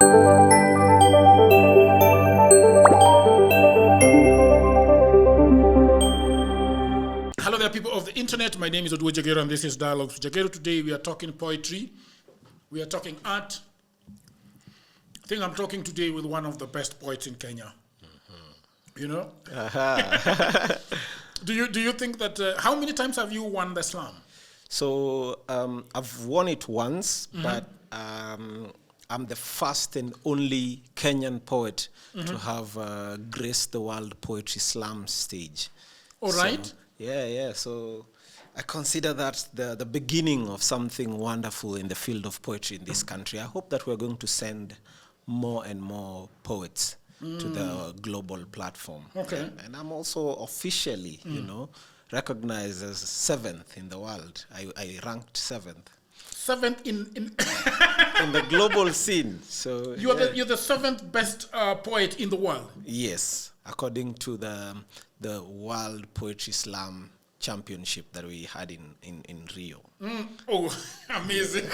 Hello there, people of the internet. My name is Odwo Jagero, and this is Dialogues with Jagero. Today we are talking poetry. We are talking art. I think I'm talking today with one of the best poets in Kenya. You know? Do you think that, how many times have you won the slam? So I've won it once, but I'm the first and only Kenyan poet to have graced the World Poetry Slam stage. All right. So, yeah. So I consider that the beginning of something wonderful in the field of poetry in this country. I hope that we're going to send more and more poets to the global platform. Okay. And I'm also officially, recognized as 7th in the world. I ranked 7th. 7th in in the global scene. So you're the 7th best poet in the world. Yes, according to the World Poetry Slam Championship that we had in Rio. Oh, amazing!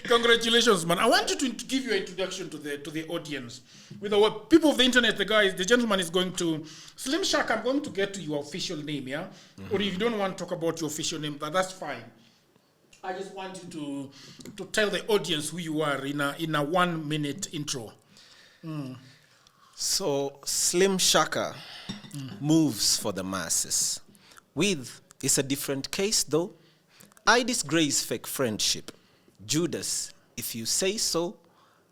Congratulations, man! I want you to give you an introduction to the audience. With our people of the internet, the gentleman is going to Slim Shaka. I'm going to get to your official name, yeah. Or if you don't want to talk about your official name, that's fine. I just want you to tell the audience who you are in a 1-minute intro. So Slim Shaka moves for the masses. With is a different case though. I disgrace fake friendship. Judas, if you say so,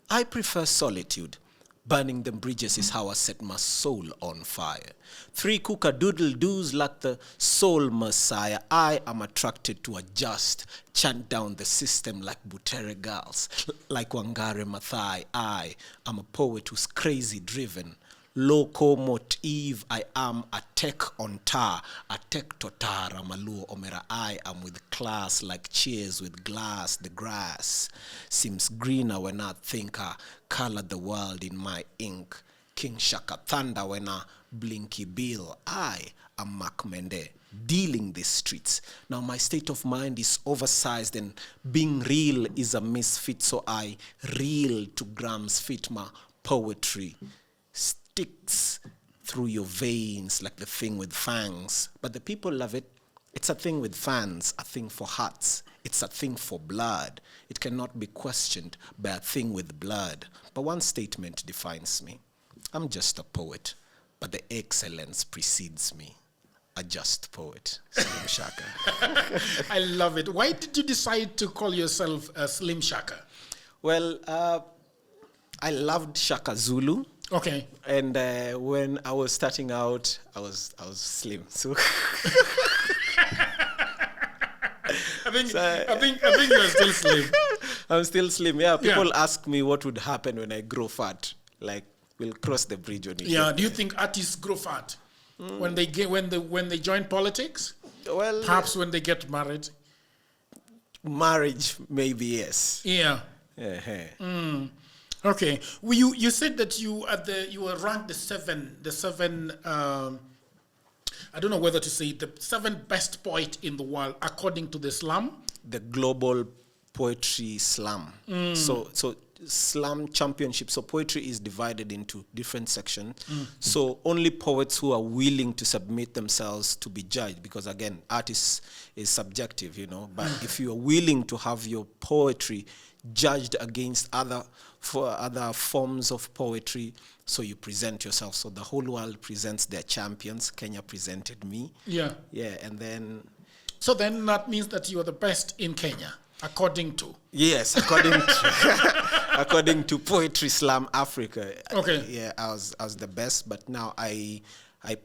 I prefer solitude. Burning them bridges is how I set my soul on fire. 3 cook-a-doodle-doos like the soul messiah. I am attracted to a just, chant down the system like Butere girls. Like Wangare Mathare, I am a poet who's crazy driven. Locomotive, I am a tech on tar, a tech totara maluo omera. I am with class like cheers with glass. The grass seems greener when I think I color the world in my ink. King Shaka thunder when I blinky bill. I am Mac Mende, dealing these streets. Now my state of mind is oversized and being real is a misfit, so I reel to grams fit. My poetry sticks through your veins like the thing with fangs. But the people love it. It's a thing with fans, a thing for hearts. It's a thing for blood. It cannot be questioned by a thing with blood. But one statement defines me. I'm just a poet, but the excellence precedes me. A just poet, Slim Shaka. I love it. Why did you decide to call yourself Slim Shaka? Well, I loved Shaka Zulu. Okay. And when I was starting out, I was slim. So I think you're still slim. I'm still slim. Yeah. People ask me what would happen when I grow fat. Like we'll cross the bridge on it. Yeah. Do you think artists grow fat when they join politics? Well, perhaps when they get married. Marriage, maybe yes. Yeah. Okay. Well, you said that you were ranked the seven. I don't know whether to say the 7th best poet in the world according to the slam. The global poetry slam. So slam championship. So poetry is divided into different sections. So only poets who are willing to submit themselves to be judged, because again, art is subjective, But if you are willing to have your poetry judged against other forms of poetry, so you present yourself. So the whole world presents their champions. Kenya presented me. Yeah, and then. So then that means that you are the best in Kenya, according to. Yes, according to Poetry Slam Africa. Okay. Yeah, I was the best, but now I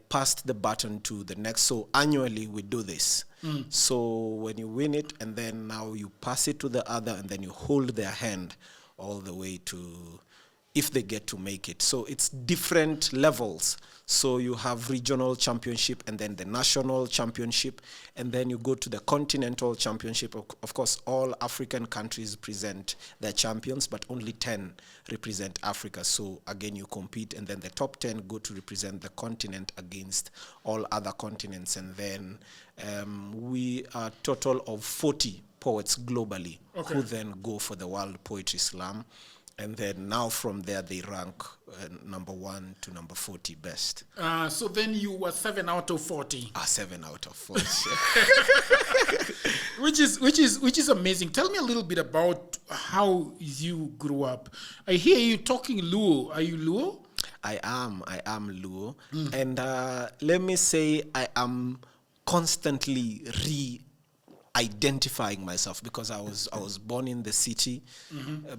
passed the baton to the next. So annually we do this. So when you win it, and then now you pass it to the other, and then you hold their hand all the way to, if they get to make it. So it's different levels. So you have regional championship, and then the national championship, and then you go to the continental championship. Of course, all African countries present their champions, but only 10 represent Africa. So again, you compete, and then the top 10 go to represent the continent against all other continents. And then we are a total of 40 poets globally who then go for the World Poetry Slam. And then now from there, they rank number 1 to number 40 best. So then you were 7 out of 40. 7 out of 40. which is amazing. Tell me a little bit about how you grew up. I hear you talking Luo. Are you Luo? I am Luo. And let me say I am constantly identifying myself, because I was born in the city,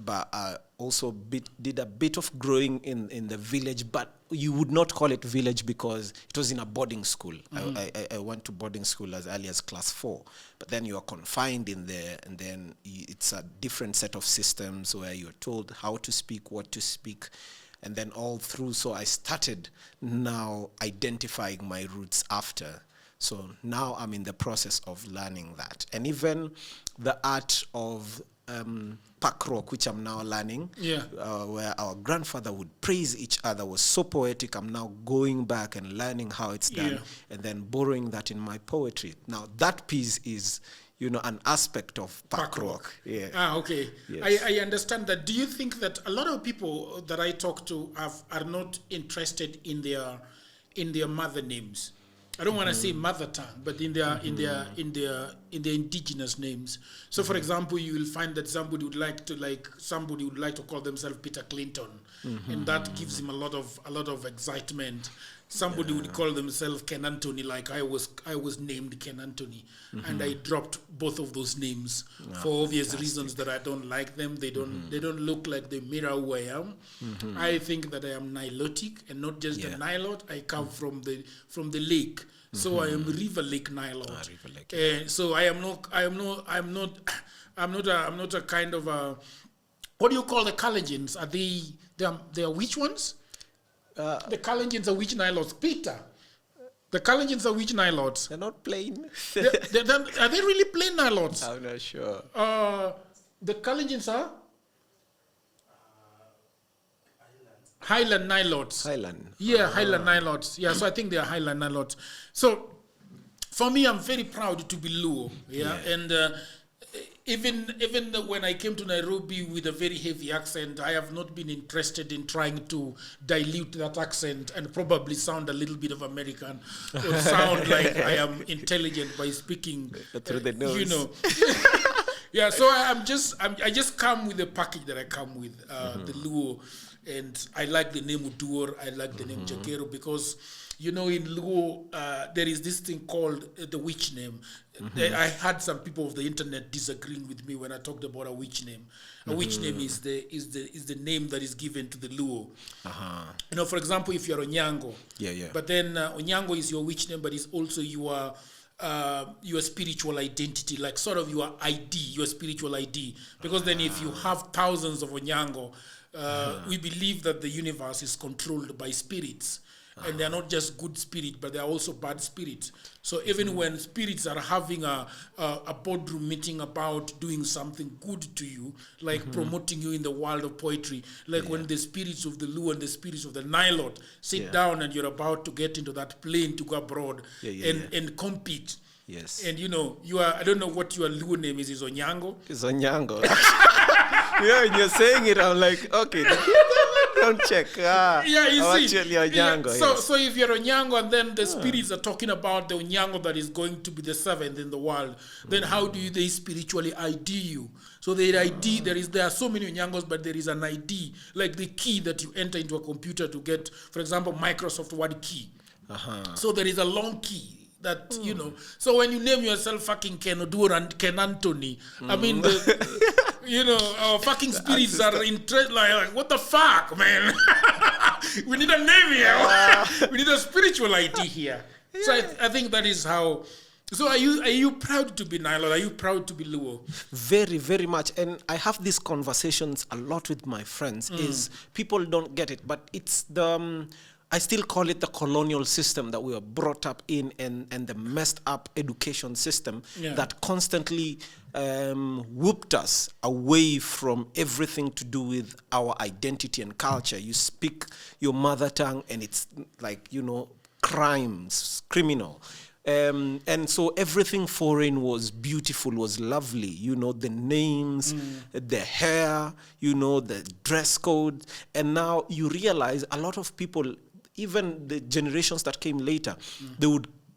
but I also did a bit of growing in the village, but you would not call it village because it was in a boarding school. I went to boarding school as early as class 4, but then you are confined in there, and then it's a different set of systems where you're told how to speak, what to speak, and then all through. So I started now identifying my roots after. So now I'm in the process of learning that. And even the art of pack rock, which I'm now learning, where our grandfather would praise each other, was so poetic. I'm now going back and learning how it's done, and then borrowing that in my poetry. Now that piece is, an aspect of pack rock. Yeah. Okay. Yes. I understand that. Do you think that a lot of people that I talk to are not interested in their mother names? I don't want to say mother tongue, but in their indigenous names. So, for example, you will find that somebody would like to call themselves Peter Clinton, and that gives him a lot of excitement. Somebody would call themselves Ken Anthony, like I was named Ken Anthony, and I dropped both of those names for obvious reasons that I don't like them. They don't look like they mirror who I am. I think that I am Nilotic, and not just a Nilot. I come from the lake, so I am River Lake Nilot. So I'm not a kind of a, what do you call the Kalenjins? They are which ones? The Kalenjins are which Nilots? Peter. The Kalenjins are which Nilots? They're not plain. Are they really plain Nilots? I'm not sure. The Kalenjins are? Highland Nilots. Highland. Yeah, Highland Nilots. Yeah, so I think they are Highland Nilots. So for me, I'm very proud to be Luo. Yeah. And even when I came to Nairobi with a very heavy accent, I have not been interested in trying to dilute that accent and probably sound a little bit of American or sound like I am intelligent by speaking through the nose. Yeah, so I just come with the package that I come with, the Luo, and I like the name Uduor, I like the name Jakero, because in Luo, there is this thing called the witch name. I had some people of the internet disagreeing with me when I talked about a witch name. A witch name is the name that is given to the Luo. For example, if you're Onyango, but then Onyango is your witch name, but it's also your spiritual identity, like sort of your ID, your spiritual ID. Because then if you have thousands of Onyango, we believe that the universe is controlled by spirits. And they're not just good spirit, but they're also bad spirits. So even when spirits are having a boardroom meeting about doing something good to you, like promoting you in the world of poetry, like when the spirits of the Luo and the spirits of the Nilot sit down and you're about to get into that plane to go abroad and compete. Yes. And you are, I don't know what your Luo name is Onyango? It's Onyango. When you're saying it, I'm like, okay, don't check. You see. Actually Onyango. So if you're Onyango and then the spirits are talking about the Onyango that is going to be the 7th in the world, then how do they spiritually ID you? So the ID, there are so many Onyangos, but there is an ID, like the key that you enter into a computer to get, for example, Microsoft Word key. So there is a long key. That so when you name yourself fucking Ken Odur and Ken Anthony, I mean our fucking spirits are like what the fuck, man? We need a name here. We need a spiritual ID here. So I think that is how. So are you proud to be Nile? Are you proud to be Luo? Very, very much. And I have these conversations a lot with my friends. Is people don't get it, but it's the I still call it the colonial system that we were brought up in, and the messed up education system that constantly whooped us away from everything to do with our identity and culture. You speak your mother tongue and it's like, crimes, criminal. And so everything foreign was beautiful, was lovely. You know, the names, the hair, you know, the dress code. And now you realize a lot of people, even the generations that came later,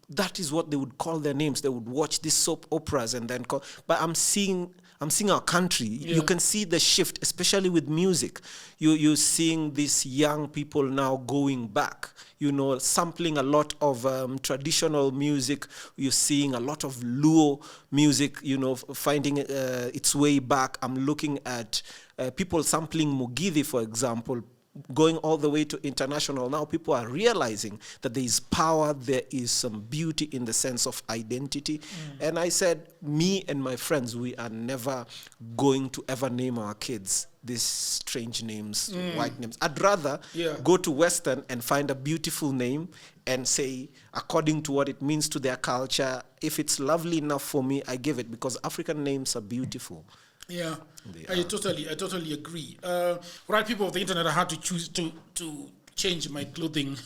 that is what they would call their names. They would watch these soap operas and then call. But I'm seeing our country. Yeah. You can see the shift, especially with music. You're seeing these young people now going back, you know, sampling a lot of traditional music. You're seeing a lot of Luo music, you know, finding its way back. I'm looking at people sampling Mugithi, for example, going all the way to international. Now people are realizing that there is power, there is some beauty in the sense of identity. And I said, me and my friends, we are never going to ever name our kids these strange names, white names. I'd rather go to Western and find a beautiful name and say, according to what it means to their culture, if it's lovely enough for me, I give it, because African names are beautiful. Yeah, I totally agree. Right, people of the internet, I had to choose to change my clothing.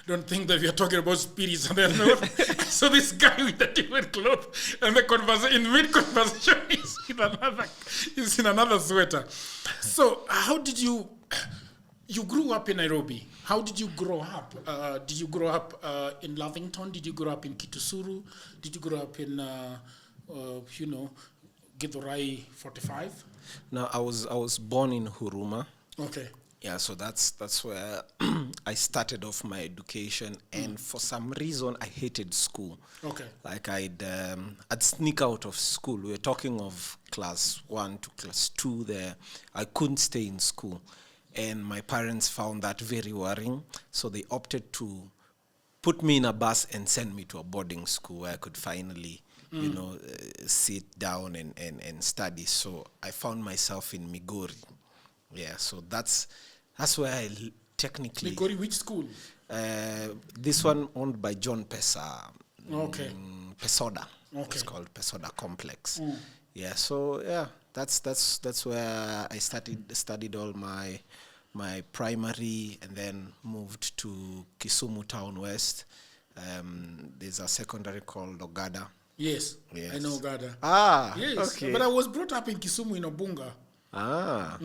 Don't think that we are talking about spirits and they're not. So this guy with the different clothes and in mid-conversation is in another sweater. So how did you grew up in Nairobi? How did you grow up? Did you grow up in Lavington? Did you grow up in Kitusuru? Did you grow up in, Githurai 45? No, I was born in Huruma. Okay. Yeah, so that's where I started off my education, and for some reason I hated school. Okay. Like I'd sneak out of school. We were talking of class 1 to class 2 there. I couldn't stay in school, and my parents found that very worrying, so they opted to put me in a bus and send me to a boarding school where I could finally sit down and study. So I found myself in Migori. Yeah, so that's where I technically... Migori, which school? This one owned by John Pesa. Okay. Pesoda. Okay. It's called Pesoda Complex. Yeah, so yeah, that's where I studied all my primary, and then moved to Kisumu Town West. There's a secondary called Ogada. Yes, I know Ogada. Ah, yes, okay. But I was brought up in Kisumu in Obunga. Ah,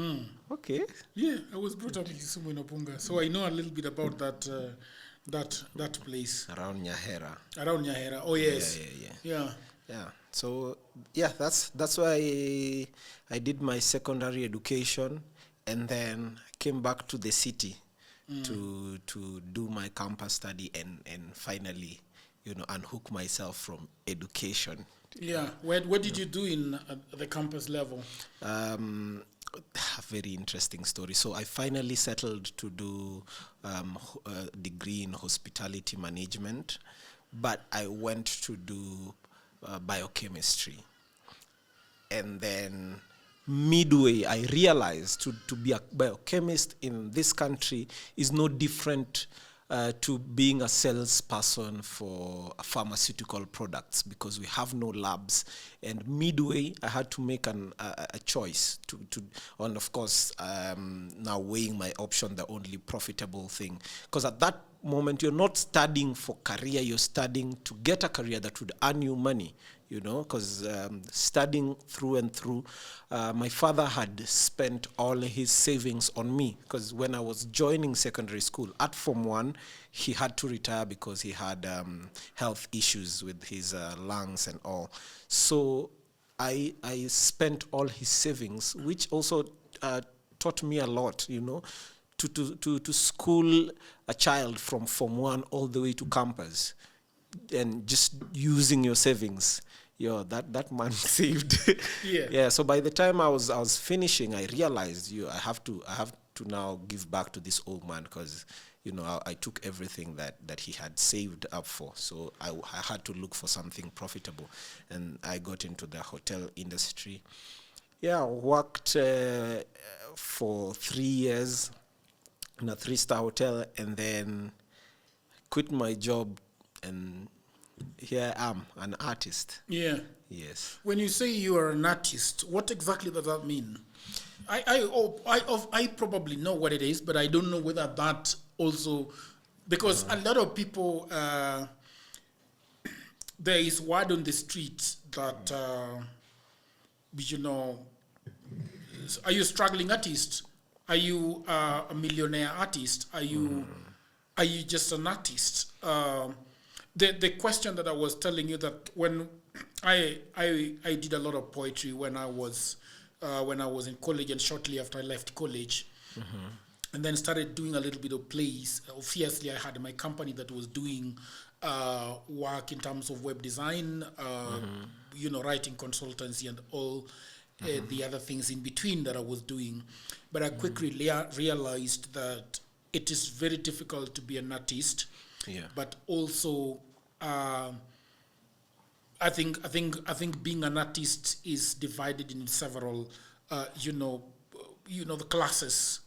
okay. Yeah, I was brought up in Kisumu in Obunga, so I know a little bit about that place. Around Nyahera. Around Nyahera. Oh yes. Yeah. So yeah, that's why I did my secondary education, and then came back to the city to do my campus study and finally, unhook myself from education. Yeah. What did you do in the campus level? A very interesting story. So I finally settled to do a degree in hospitality management, but I went to do biochemistry. And then midway, I realized to be a biochemist in this country is no different to being a salesperson for pharmaceutical products, because we have no labs. And midway, I had to make a choice and of course, now weighing my option, the only profitable thing. Because at that moment, you're not studying for career, you're studying to get a career that would earn you money. Because studying through and through, my father had spent all his savings on me, because when I was joining secondary school at Form 1, he had to retire because he had health issues with his lungs and all. So I spent all his savings, which also taught me a lot, to school a child from Form 1 all the way to campus, and just using your savings. That man saved. Yeah. So by the time I was finishing, I realized I have to now give back to this old man, because I took everything that he had saved up for. So I had to look for something profitable, and I got into the hotel industry. Yeah, worked for 3 years in a 3-star hotel, and then quit my job, and here I am, an artist. Yeah. Yes. When you say you are an artist, what exactly does that mean? I probably know what it is, but I don't know whether that also, because a lot of people there is word on the street that, are you a struggling artist? Are you a millionaire artist? Are you just an artist? The question that I was telling you, that when I did a lot of poetry when I was in college, and shortly after I left college, and then started doing a little bit of plays. Obviously, I had my company that was doing work in terms of web design, writing consultancy, and all the other things in between that I was doing. But I quickly realized that it is very difficult to be an artist. Yeah. But also, I think being an artist is divided in several, the classes.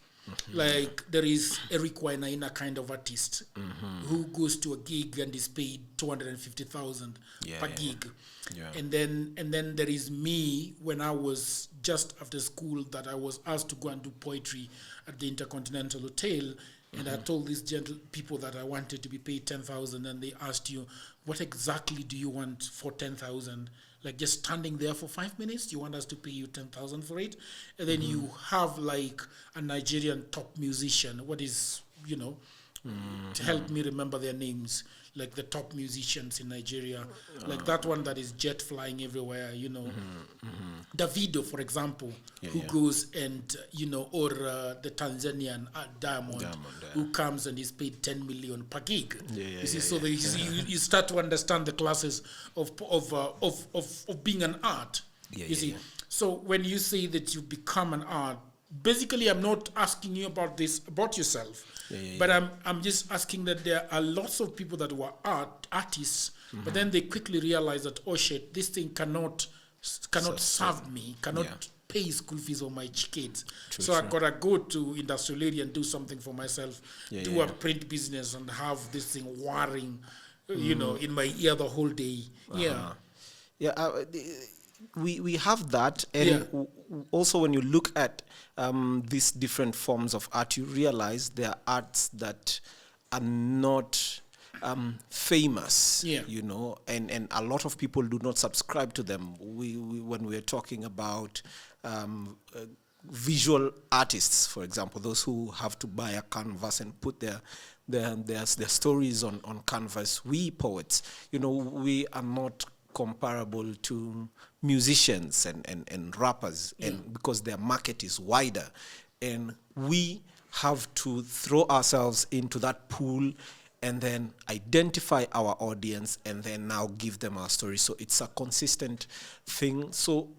Like there is Eric Wainaina kind of artist who goes to a gig and is paid 250,000 per gig. Yeah. And then there is me, when I was just after school, that I was asked to go and do poetry at the Intercontinental Hotel. And I told these people that I wanted to be paid 10,000, and they asked you, what exactly do you want for 10,000? Like just standing there for 5 minutes? You want us to pay you 10,000 for it? And then you have like a Nigerian top musician. What is, to help me remember their names, like the top musicians in Nigeria, like that one that is jet flying everywhere, Davido, for example, who goes and, or the Tanzanian Diamond, who comes and is paid 10 million per gig. You start to understand the classes of being an art. So when you say that you become an art, basically, I'm not asking you about yourself, but I'm just asking that there are lots of people that were artists, but then they quickly realize that, oh shit, this thing cannot serve me, cannot pay school fees for my kids. I gotta go to industrial area and do something for myself, do a print business and have this thing whirring, in my ear the whole day. We have that, and also when you look at these different forms of art, you realize there are arts that are not famous, and a lot of people do not subscribe to them. When we're talking about visual artists, for example, those who have to buy a canvas and put their stories on canvas, we poets, we are not comparable to musicians and rappers, and because their market is wider, and we have to throw ourselves into that pool and then identify our audience and then now give them our story. So it's a consistent thing. So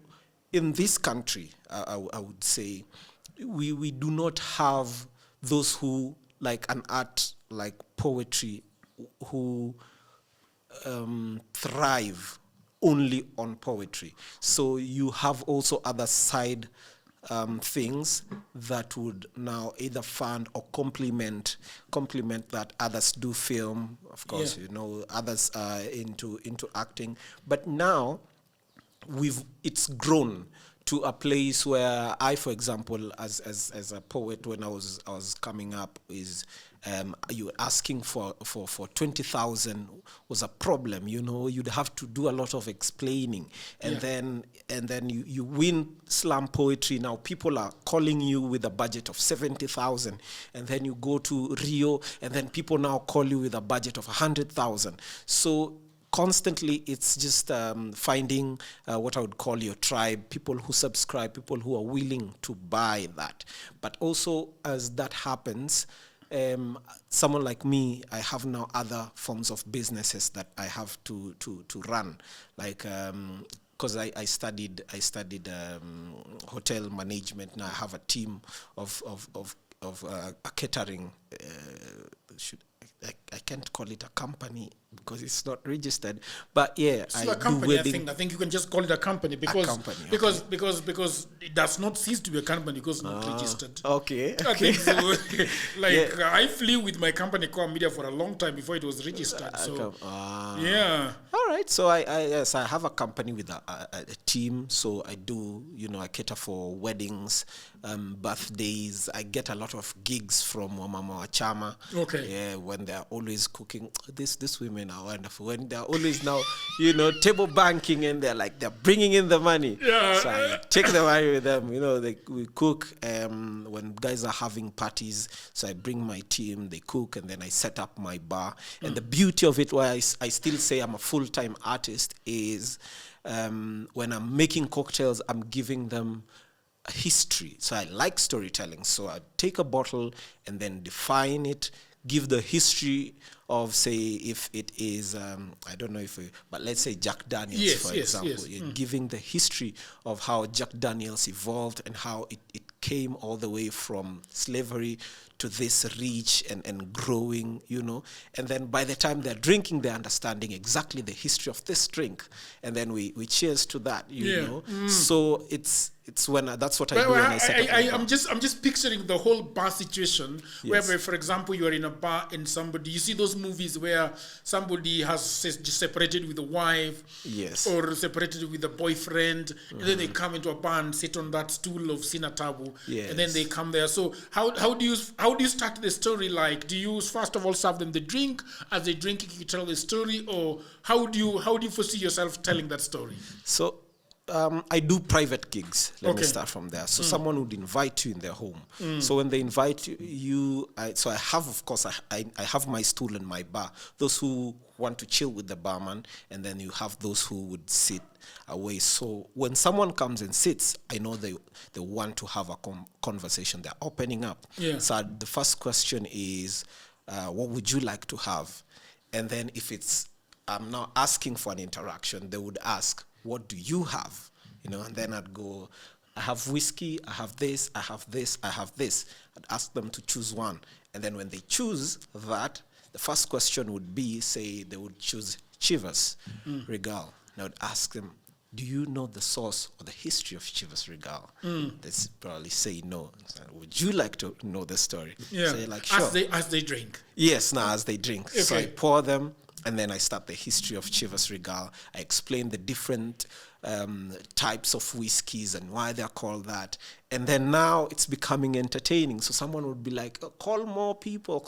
in this country, I would say we do not have those who, like an art like poetry, who thrive only on poetry. So you have also other side things that would now either fund or complement that. Others do film, of course, others are into acting. But now it's grown to a place where I, for example, as a poet, when I was coming up, is you asking for 20,000 was a problem. You'd have to do a lot of explaining, and then you win slam poetry. Now people are calling you with a budget of 70,000, and then you go to Rio, and then people now call you with a budget of 100,000. So constantly, it's just finding what I would call your tribe, people who subscribe, people who are willing to buy that. But also, as that happens, someone like me, I have now other forms of businesses that I have to run, like because I studied hotel management. Now I have a team of a catering. I can't call it a company because it's not registered, but a company. I think you can just call it a company because because it does not cease to be a company because it's not registered. Okay. I think so. I flew with my company Core Media for a long time before it was registered. All right. So I have a company with a team. So I do, I cater for weddings, birthdays. I get a lot of gigs from Mama Wachama. Okay. Yeah, when they're always cooking. These women women are wonderful. When they're always now, table banking, and they're bringing in the money. Yeah. So I take the money with them. We cook when guys are having parties. So I bring my team, they cook, and then I set up my bar. And the beauty of it, why I still say I'm a full-time artist, is when I'm making cocktails, I'm giving them a history. So I like storytelling. So I take a bottle and then define it, give the history of, say, if it is, I don't know but let's say Jack Daniels, for example. You're giving the history of how Jack Daniels evolved and how it came all the way from slavery to this rich and growing, And then by the time they're drinking, they're understanding exactly the history of this drink. And then we cheers to that, know. So it's when that's what I do when I set up my bar. I'm just picturing the whole bar situation, whereby, for example, you are in a bar and you see those movies where somebody has just separated with a wife, or separated with a boyfriend, and then they come into a bar and sit on that stool of Sinatabu, and then they come there. So how do you start the story? Like, do you first of all serve them the drink? As they drink, you tell the story, or how do you foresee yourself telling that story? So I do private gigs. Let me start from there. So someone would invite you in their home. So when they invite you, I have, of course, I have my stool and my bar. Those who want to chill with the barman, and then you have those who would sit away. So when someone comes and sits, I know they want to have a conversation. They're opening up. So the first question is, what would you like to have? And then if I'm now asking for an interaction, they would ask, what do you have? And then I'd go, I have whiskey, I have this, I have this, I have this. I'd ask them to choose one. And then when they choose that, the first question would be, say, they would choose Chivas Regal. And I would ask them, do you know the source or the history of Chivas Regal? They'd probably say no. So, would you like to know the story? So you're like, sure. As they drink. Yes, as they drink. Okay. So I pour them, and then I start the history of Chivas Regal. I explain the different types of whiskeys and why they're called that. And then now it's becoming entertaining. So someone would be like, call more people.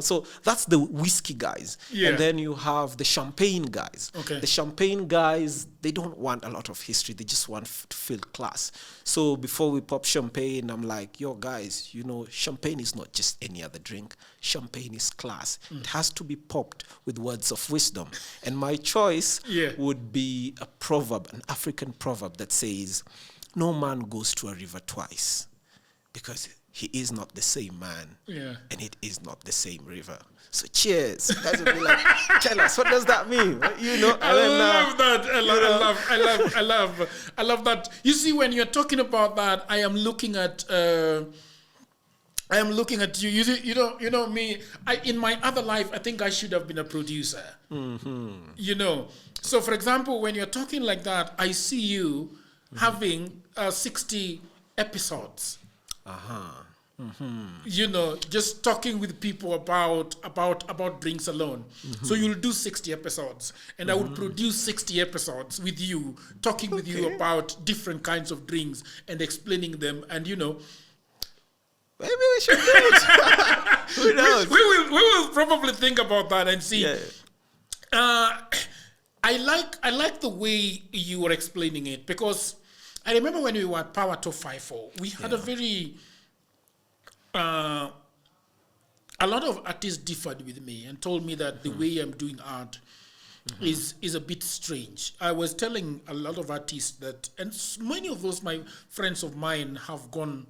So that's the whiskey guys. And then you have the champagne guys. The champagne guys, they don't want a lot of history. They just want to feel class. So before we pop champagne, I'm like, yo guys, champagne is not just any other drink. Champagne is class. It has to be popped with words of wisdom. And my choice would be a proverb, an African proverb that says, no man goes to a river twice, because he is not the same man, and it is not the same river. So cheers. Guys will be like, tell us, what does that mean? I love that. You see, when you're talking about that, I am looking at you. You know me. In my other life, I think I should have been a producer. So for example, when you're talking like that, I see you having 60 episodes. Just talking with people about drinks alone. So you'll do 60 episodes, and I would produce 60 episodes with you, talking with you about different kinds of drinks and explaining them. And maybe we should do it. Who knows? We will probably think about that and see. I like the way you were explaining it, because I remember when we were at Power 254, we had a very a lot of artists differed with me and told me that the way I'm doing art is a bit strange. I was telling a lot of artists that, and many of those my friends of mine have gone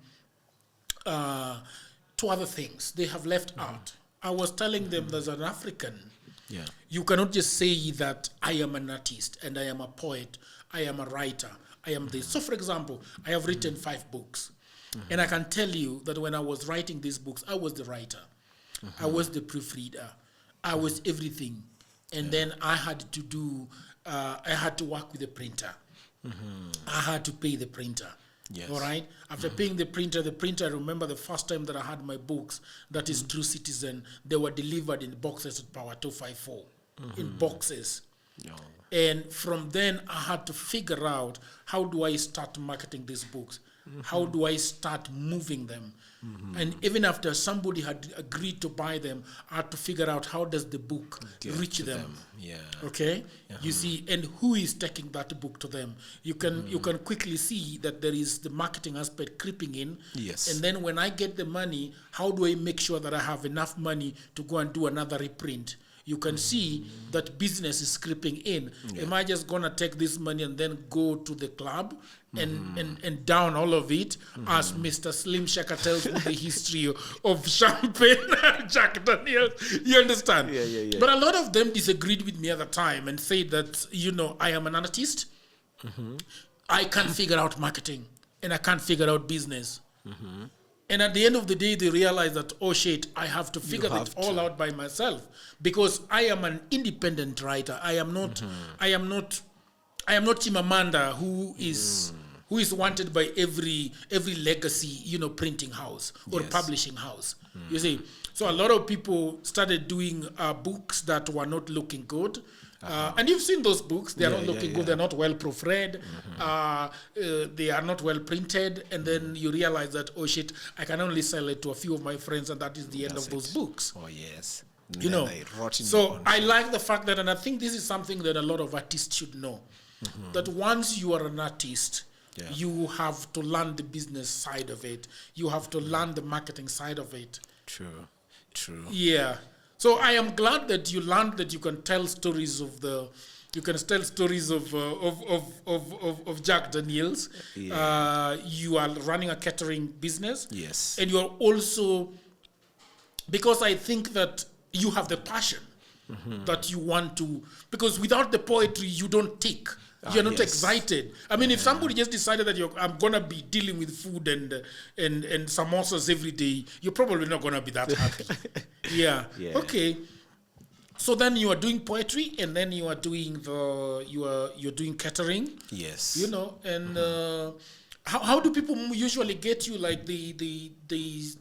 to other things. They have left art. I was telling them, as an African, you cannot just say that I am an artist and I am a poet, I am a writer, I am this. So for example, I have written 5 books. And I can tell you that when I was writing these books, I was the writer. I was the proofreader. I was everything. And then I had to do, I had to work with the printer. I had to pay the printer. All right? After paying the printer, I remember the first time that I had my books, that is True Citizen, they were delivered in boxes at Power 254, in boxes. And from then, I had to figure out, how do I start marketing these books? How do I start moving them? And even after somebody had agreed to buy them, I had to figure out how does the book reach them. Yeah. Okay, you see, and who is taking that book to them? You can quickly see that there is the marketing aspect creeping in. Yes. And then when I get the money, how do I make sure that I have enough money to go and do another reprint? You can see that business is creeping in. Am I just gonna take this money and then go to the club and down all of it, as Mr. Slim Shaka tells me the history of champagne, Jack Daniels? You understand? Yeah. But a lot of them disagreed with me at the time and said that, I am an artist. I can't figure out marketing and I can't figure out business. And at the end of the day, they realize that, oh shit, I have to figure it all out by myself, because I am an independent writer. I am not Chimamanda, who is wanted by every legacy, printing house or publishing house. You see, so a lot of people started doing books that were not looking good. And you've seen those books. They are not looking good. They're not well proofread. They are not well printed. And then you realize that, oh shit, I can only sell it to a few of my friends, and that is the end of those books. Oh, yes. So I like the fact that, and I think this is something that a lot of artists should know, that once you are an artist, you have to learn the business side of it. You have to learn the marketing side of it. True. Yeah. So I am glad that you learned that you can tell stories of Jack Daniels. Yeah. You are running a catering business. Yes. And you are also, because I think that you have the passion that you want to, because without the poetry, you don't tick. You're not excited. I mean, if somebody just decided that I'm going to be dealing with food and samosas every day, you're probably not going to be that happy. Yeah. Okay. So then you are doing poetry, and then you are doing you're doing catering. Yes. And how do people usually get you? Like they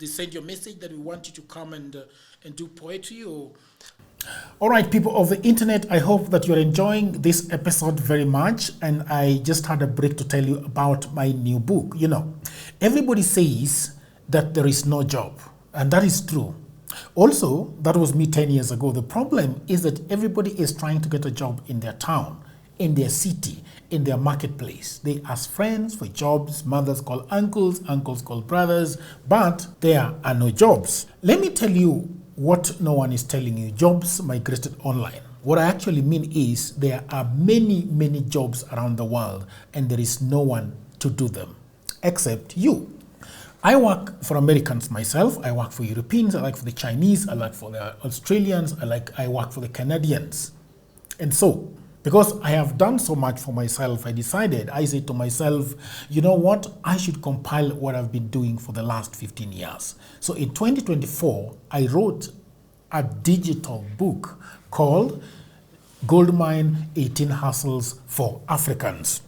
send you a message that we want you to come and do poetry, or? All right, people of the internet, I hope that you're enjoying this episode very much. And I just had a break to tell you about my new book. Everybody says that there is no job, and that is true. Also, that was me 10 years ago. The problem is that everybody is trying to get a job in their town, in their city, in their marketplace. They ask friends for jobs, mothers call uncles, uncles call brothers, but there are no jobs. Let me tell you what no one is telling you. Jobs migrated online. What I actually mean is there are many, many jobs around the world, and there is no one to do them except you. I work for Americans myself. I work for Europeans. I work for the Chinese. I work for the Australians. I work for the Canadians. And so, because I have done so much for myself, I said to myself, you know what? I should compile what I've been doing for the last 15 years. So in 2024, I wrote a digital book called Goldmine 18 Hustles for Africans.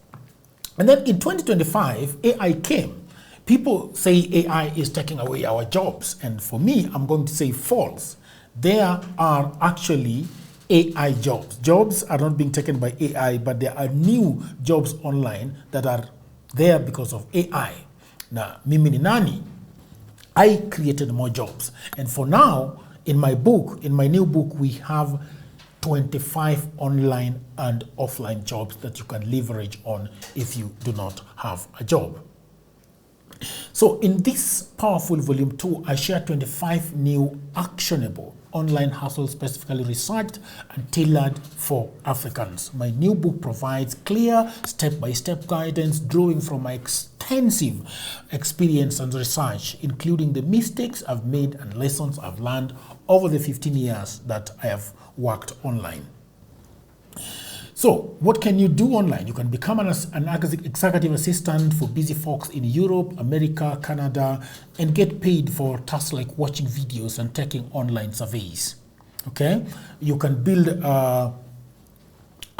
And then in 2025, AI came. People say AI is taking away our jobs. And for me, I'm going to say false. There are actually AI jobs. Jobs are not being taken by AI, but there are new jobs online that are there because of AI. Now, mimi ni nani? I created more jobs. And for now, in my new book, we have 25 online and offline jobs that you can leverage on if you do not have a job. So in this powerful volume 2, I share 25 new actionable online hustles specifically researched and tailored for Africans. My new book provides clear step-by-step guidance drawing from my extensive experience and research, including the mistakes I've made and lessons I've learned over the 15 years that I have worked online. So, what can you do online? You can become an executive assistant for busy folks in Europe, America, Canada, and get paid for tasks like watching videos and taking online surveys. Okay? You can build a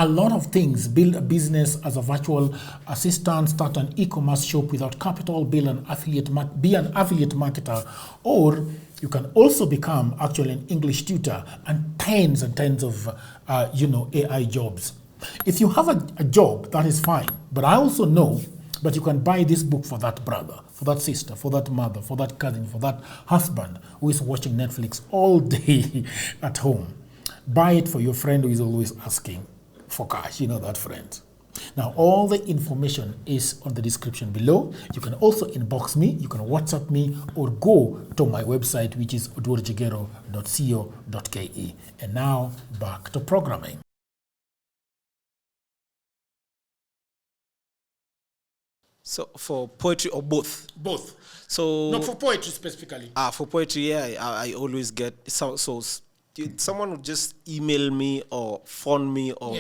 lot of things. Build a business as a virtual assistant, start an e-commerce shop without capital, be an affiliate marketer, or you can also become actually an English tutor, and tens of AI jobs. If you have a job, that is fine. But I also know But you can buy this book for that brother, for that sister, for that mother, for that cousin, for that husband who is watching Netflix all day at home. Buy it for your friend who is always asking for cash. You know that friend. Now, all the information is on the description below. You can also inbox me, you can WhatsApp me, or go to my website, which is oduorjigero.co.ke. And now, back to programming. So for poetry or both? Both. So Not for poetry specifically. for poetry, yeah, I always get someone would just email me or phone me or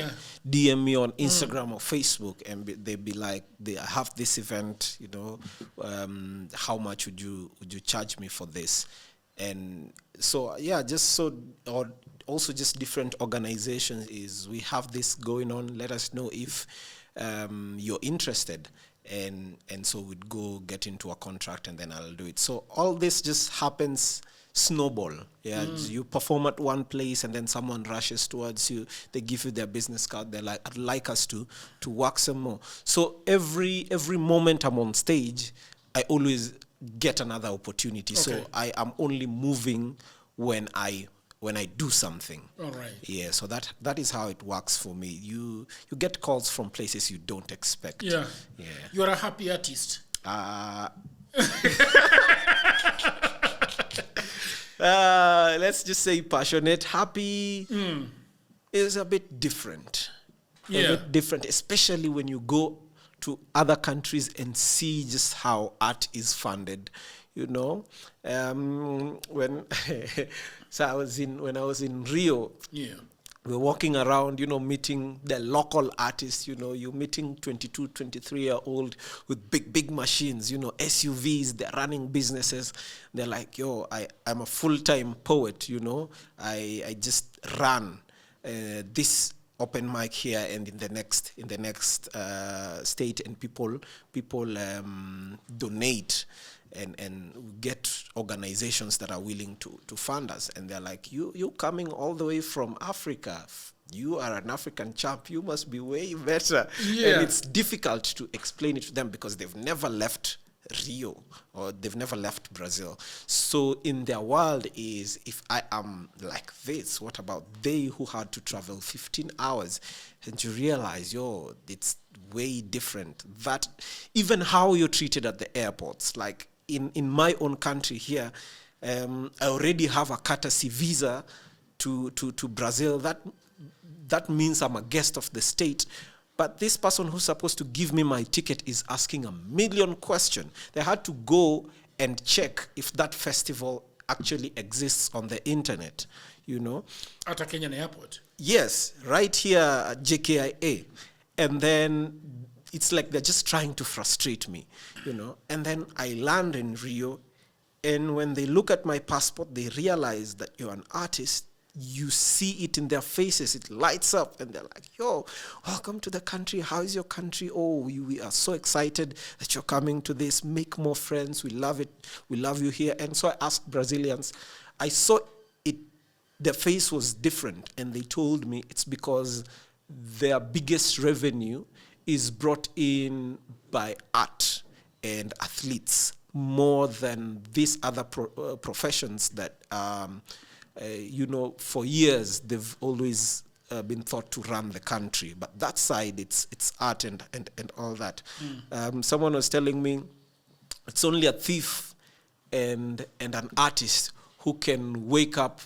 DM me on Instagram or Facebook, and they'd be like, I have this event, how much would you charge me for this? And so or also just different organizations is, we have this going on, let us know if you're interested. And so we'd go get into a contract, and then I'll do it. So all this just happens snowball. You perform at one place, and then someone rushes towards you. They give you their business card. They're like, I'd like us to work some more. So every moment I'm on stage, I always get another opportunity. Okay. So I am only moving when I do something. All right. Yeah, so that is how it works for me. You get calls from places you don't expect. Yeah. Yeah. You're a happy artist. Let's just say passionate. Happy is a bit different. Yeah. A bit different, especially when you go to other countries and see just how art is funded. When when I was in Rio, we're walking around, meeting the local artists, you're meeting 22, 23-year-old with big machines, SUVs, they're running businesses. They're like, I'm a full-time poet, I just ran this open mic here and in the next state, and people donate and get organizations that are willing to fund us. And they're like, you coming all the way from Africa, you are an African chap, you must be way better. Yeah. And it's difficult to explain it to them because they've never left Rio or they've never left Brazil. So in their world is, if I am like this, what about they who had to travel 15 hours? And you realize, it's way different. That even how you're treated at the airports, like in my own country here, I already have a courtesy visa to Brazil. That means I'm a guest of the state. But this person who's supposed to give me my ticket is asking a million questions. They had to go and check if that festival actually exists on the internet, At a Kenyan airport? Yes, right here at JKIA. And then it's like they're just trying to frustrate me, And then I land in Rio, and when they look at my passport, they realize that you're an artist. You see it in their faces, it lights up, and they're like, welcome to the country. How is your country? We are so excited that you're coming to this. Make more friends. We love it. We love you here. And so I asked Brazilians. I saw it, their face was different, and they told me it's because their biggest revenue is brought in by art and athletes more than these other professions that for years they've always been thought to run the country. But that side, it's art and all that. Someone was telling me it's only a thief and an artist who can wake up,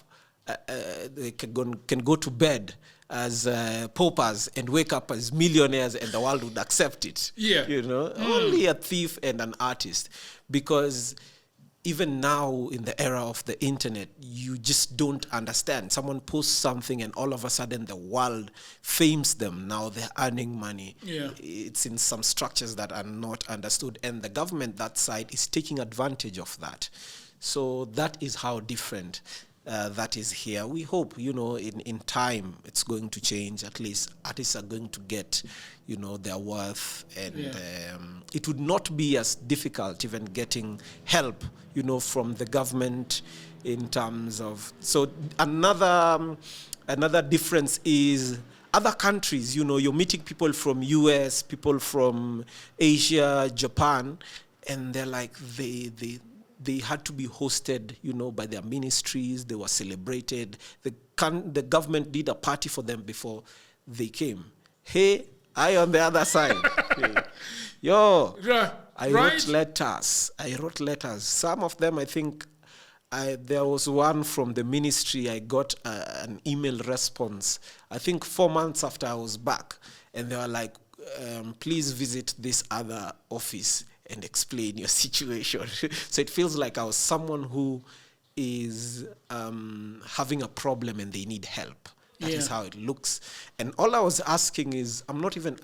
they can go to bed as paupers and wake up as millionaires, and the world would accept it. Yeah. Only a thief and an artist. Because even now in the era of the internet, you just don't understand. Someone posts something and all of a sudden the world fames them. Now they're earning money. Yeah. It's in some structures that are not understood. And the government, that side, is taking advantage of that. So that is how different that is here. We hope, in time it's going to change. At least artists are going to get, their worth, and it would not be as difficult even getting help, from the government in terms of. So another difference is other countries, you're meeting people from US, people from Asia, Japan, and they're like, they had to be hosted, by their ministries. They were celebrated. The government did a party for them before they came. Hey, I on the other side. Yo, I wrote letters. Some of them, I think, there was one from the ministry. I got an email response, I think 4 months after I was back. And they were like, please visit this other office and explain your situation. So it feels like I was someone who is having a problem and they need help. That is how it looks. And all I was asking is, I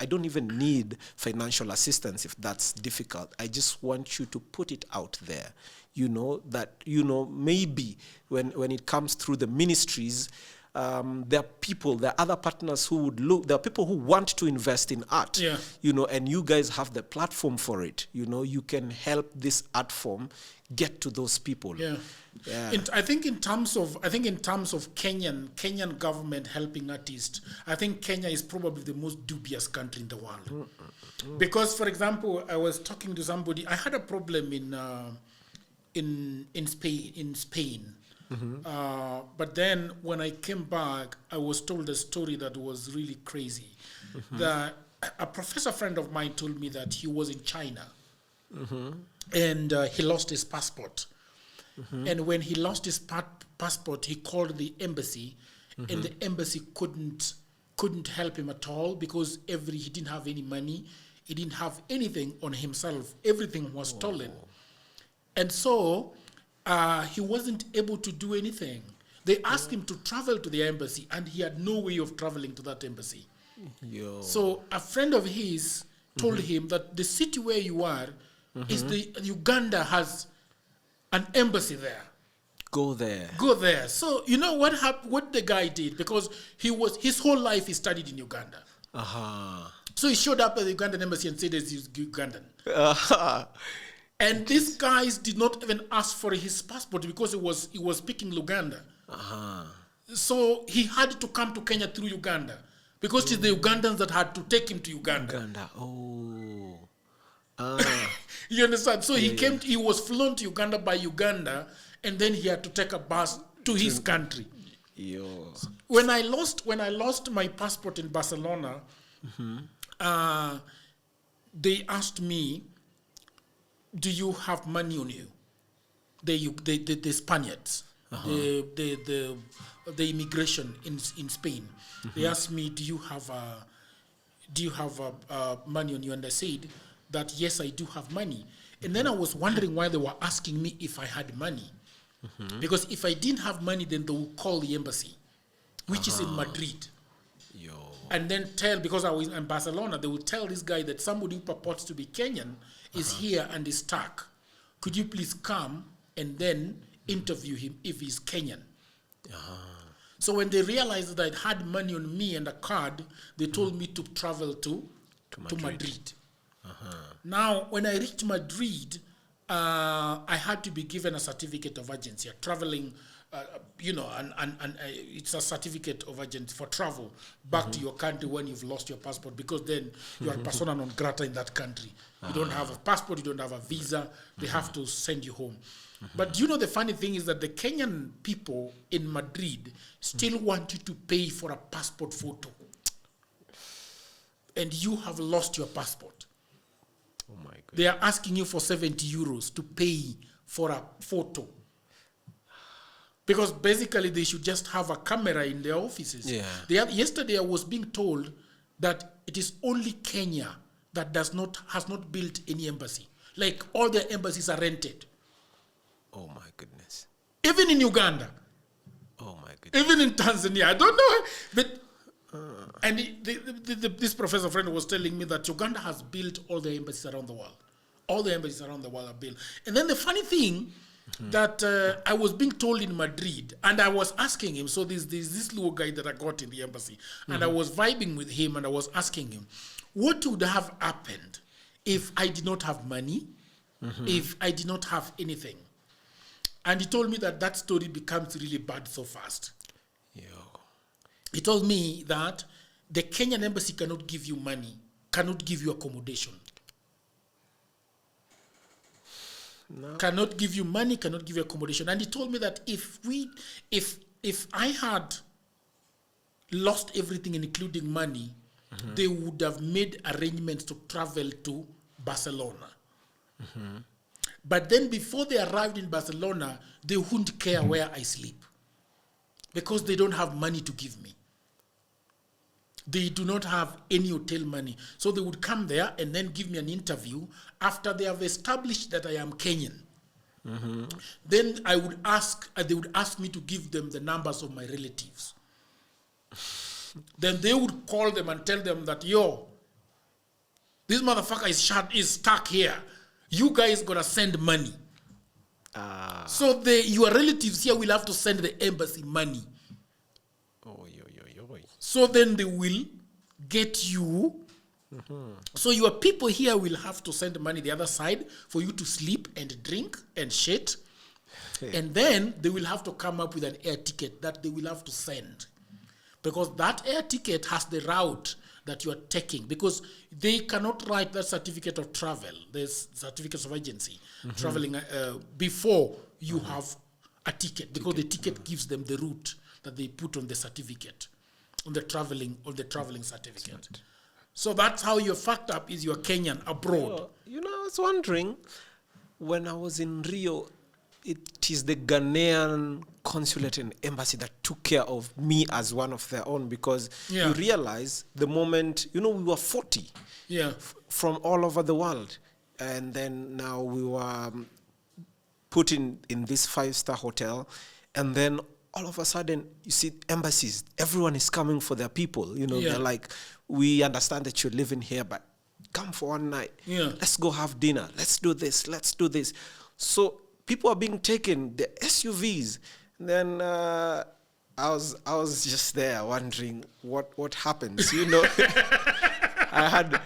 don't even need financial assistance if that's difficult. I just want you to put it out there, that, maybe when it comes through the ministries, there are other partners who would look, there are people who want to invest in art, and you guys have the platform for it. You can help this art form get to those people. I think in terms of Kenyan government helping artists, I think Kenya is probably the most dubious country in the world. Because, for example, I was talking to somebody. I had a problem in Spain. But then when I came back, I was told a story that was really crazy. That a professor friend of mine told me that he was in China, and he lost his passport. And when he lost his passport, he called the embassy, and the embassy couldn't help him at all because he didn't have any money, he didn't have anything on himself. Everything was stolen, and so he wasn't able to do anything. They asked him to travel to the embassy, and he had no way of traveling to that embassy. So a friend of his told him that the city where you are is Uganda has an embassy there. Go there. So you know what the guy did, because his whole life he studied in Uganda. So he showed up at the Ugandan embassy and said he's Ugandan. And these guys did not even ask for his passport because he was speaking Luganda. So he had to come to Kenya through Uganda because it's the Ugandans that had to take him to Uganda. You understand? So he was flown to Uganda by Uganda, and then he had to take a bus to his country. When I lost my passport in Barcelona, they asked me, do you have money on you? The Spaniards, the immigration in Spain. They asked me, do you have money on you? And I said that yes, I do have money. And then I was wondering why they were asking me if I had money, because if I didn't have money, then they would call the embassy, which is in Madrid. And then because I was in Barcelona, they would tell this guy that somebody who purports to be Kenyan is here and is stuck. Could you please come and then interview him if he's Kenyan? So when they realized that I had money on me and a card, they told me to travel to Madrid. Now, when I reached Madrid, I had to be given a certificate of urgency, traveling. And it's a certificate of urgency for travel back to your country when you've lost your passport, because then you are persona non grata in that country. You don't have a passport, you don't have a visa, they have to send you home. But the funny thing is that the Kenyan people in Madrid still want you to pay for a passport photo. And you have lost your passport. Oh my God. They are asking you for 70 euros to pay for a photo. Because basically they should just have a camera in their offices. Yesterday I was being told that it is only Kenya that has not built any embassy. Like all their embassies are rented. Oh my goodness. Even in Uganda. Oh my goodness. Even in Tanzania. I don't know. But and this professor friend was telling me that Uganda has built all the embassies around the world. All the embassies around the world are built. And then the funny thing that I was being told in Madrid, and I was asking him, so there's this little guy that I got in the embassy, and I was vibing with him, and I was asking him, what would have happened if I did not have money, if I did not have anything? And he told me that story becomes really bad so fast. He told me that the Kenyan embassy cannot give you money, cannot give you accommodation. No. Cannot give you money, cannot give you accommodation. And he told me that if I had lost everything, including money, they would have made arrangements to travel to Barcelona. But then before they arrived in Barcelona, they wouldn't care where I sleep because they don't have money to give me. They do not have any hotel money. So they would come there and then give me an interview after they have established that I am Kenyan. Then they would ask me to give them the numbers of my relatives. Then they would call them and tell them that, yo, this motherfucker is stuck here. You guys gotta send money. So your relatives here will have to send the embassy money. So then they will get you. So your people here will have to send money the other side for you to sleep and drink and shit. And then they will have to come up with an air ticket that they will have to send. Because that air ticket has the route that you are taking. Because they cannot write that certificate of travel. There's certificates of agency. Traveling before you have a ticket. Because the ticket gives them the route that they put on the certificate. On the traveling certificate. Right. So that's how you're fucked up is you're Kenyan abroad. I was wondering, when I was in Rio, it is the Ghanaian consulate and embassy that took care of me as one of their own, because you realize the moment, we were 40 from all over the world. And then now we were put in this 5-star hotel, and then all of a sudden, you see embassies, everyone is coming for their people. They're like, we understand that you're living here, but come for one night. Let's go have dinner. Let's do this. So people are being taken, the SUVs. And then I was just there wondering what happens, I had,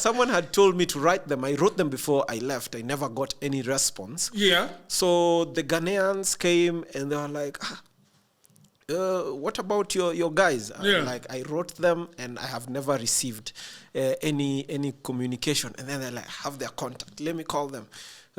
someone had told me to write them. I wrote them before I left. I never got any response. So the Ghanaians came and they were like, what about your guys? I wrote them and I have never received any communication. And then they have their contact. Let me call them.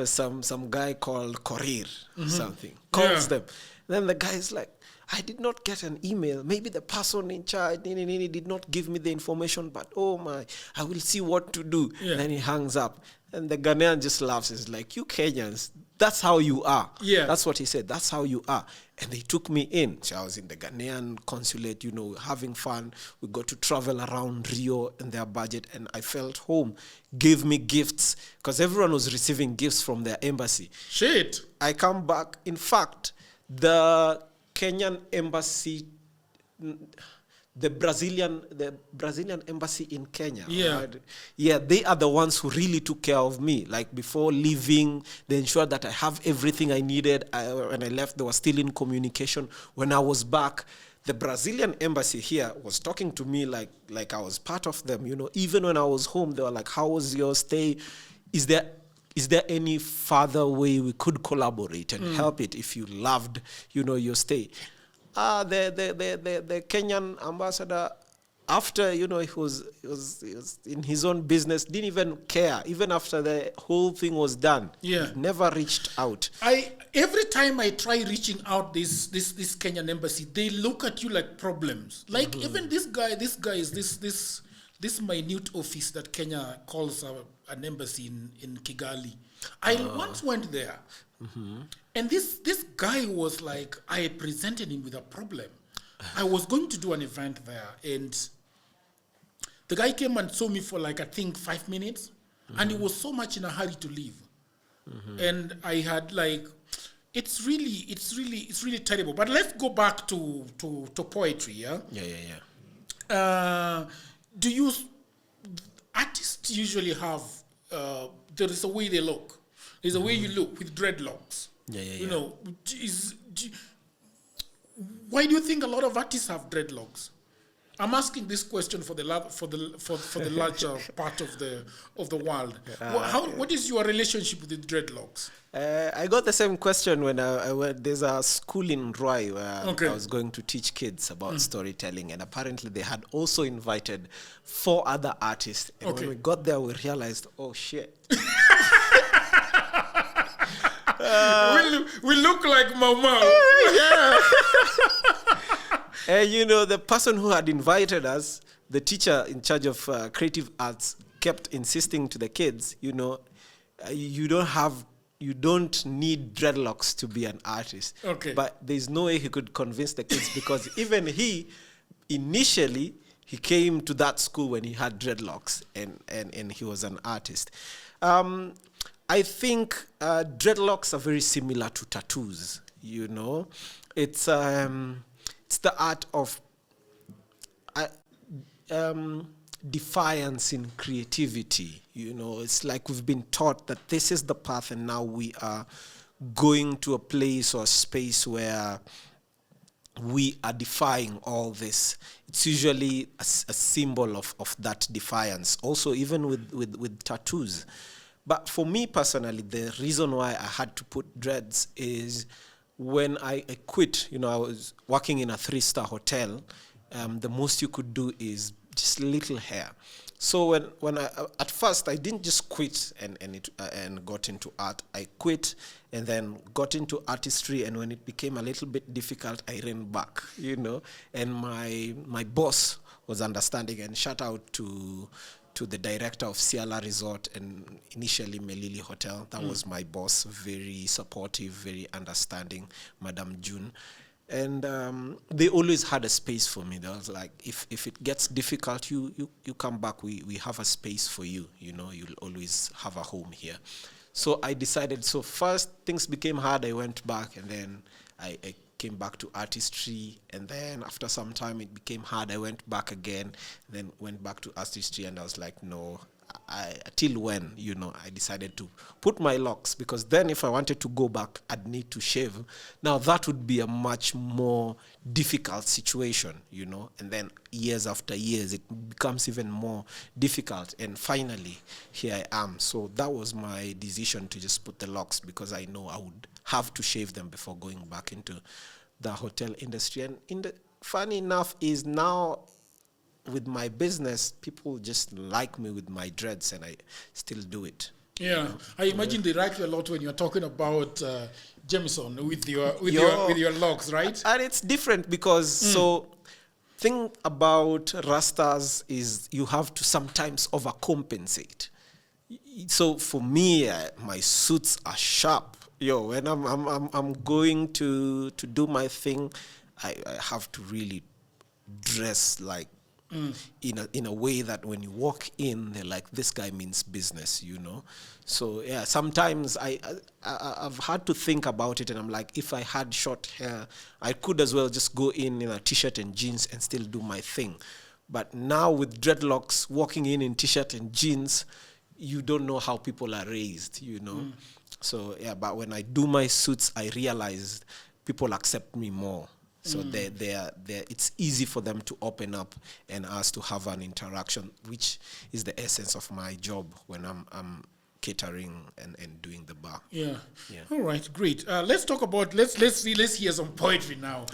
Some guy called Korir or something calls them. Then the guy is like, I did not get an email. Maybe the person in charge did not give me the information, but I will see what to do. And then he hangs up. And the Ghanaian just laughs. It's like, you Kenyans, that's how you are. That's what he said. That's how you are. And they took me in. So I was in the Ghanaian consulate, having fun. We got to travel around Rio in their budget, and I felt home. Gave me gifts, because everyone was receiving gifts from their embassy. Shit. I come back. In fact, the Kenyan embassy, the Brazilian embassy in Kenya. They are the ones who really took care of me. Like before leaving, they ensured that I have everything I needed. When I left, they were still in communication. When I was back, the Brazilian embassy here was talking to me like I was part of them. Even when I was home, they were like, "How was your stay? Is there any further way we could collaborate and help it if you loved, your stay?" The Kenyan ambassador, after he was in his own business, didn't even care. Even after the whole thing was done, he never reached out. Every time I try reaching out this Kenyan embassy, they look at you like problems. Like even this guy is this minute office that Kenya calls an embassy in Kigali. I once went there. And this guy was like, I presented him with a problem. I was going to do an event there, and the guy came and saw me for I think 5 minutes, and he was so much in a hurry to leave. And I had it's really terrible. But let's go back to poetry, do artists usually have there is a way they look. There's a way you look with dreadlocks. Why do you think a lot of artists have dreadlocks? I'm asking this question for the larger part of the world. What is your relationship with the dreadlocks? I got the same question when I went. There's a school in Roy where I was going to teach kids about storytelling, and apparently they had also invited 4 other artists. And when we got there, we realized, oh shit. We look like Mama. Yeah. And the person who had invited us, the teacher in charge of creative arts, kept insisting to the kids, you don't need dreadlocks to be an artist. Okay. But there's no way he could convince the kids because even initially, he came to that school when he had dreadlocks and he was an artist. I think dreadlocks are very similar to tattoos, It's the art of defiance in creativity. It's like we've been taught that this is the path, and now we are going to a place or space where we are defying all this. It's usually a symbol of that defiance. Also, even with tattoos. But for me personally, the reason why I had to put dreads is when I quit. I was working in a 3-star hotel. The most you could do is just little hair. So when I at first I didn't just quit and got into art. I quit and then got into artistry, and when it became a little bit difficult, I ran back. And my boss was understanding, and shout out to the director of Ciala Resort and initially Melili Hotel. That was my boss, very supportive, very understanding, Madam June. And they always had a space for me. They was like, if it gets difficult, you come back. We have a space for you. You'll always have a home here. So I decided. So first things became hard. I went back, and then I came back to artistry. And then after some time, it became hard. I went back again. Then went back to artistry, and I was like, no. Till when, I decided to put my locks, because then if I wanted to go back, I'd need to shave. Now that would be a much more difficult situation, and then years after years, it becomes even more difficult. And finally, here I am. So that was my decision to just put the locks, because I know I would have to shave them before going back into the hotel industry. And funny enough is now, with my business, people just like me with my dreads, and I still do it. Yeah, I imagine they like you a lot when you're talking about Jameson with your locks, right? And it's different because so thing about Rastas is you have to sometimes overcompensate. So for me, my suits are sharp. When I'm going to do my thing, I have to really dress like. In a way that when you walk in, they're like, this guy means business, So yeah, sometimes I've had to think about it, and I'm like, if I had short hair, I could as well just go in a t-shirt and jeans and still do my thing. But now with dreadlocks, walking in t-shirt and jeans, you don't know how people are raised, So yeah, but when I do my suits, I realized people accept me more. So it's easy for them to open up and us to have an interaction, which is the essence of my job when I'm catering and doing the bar. Yeah. All right, great. Let's talk about let's hear some poetry now.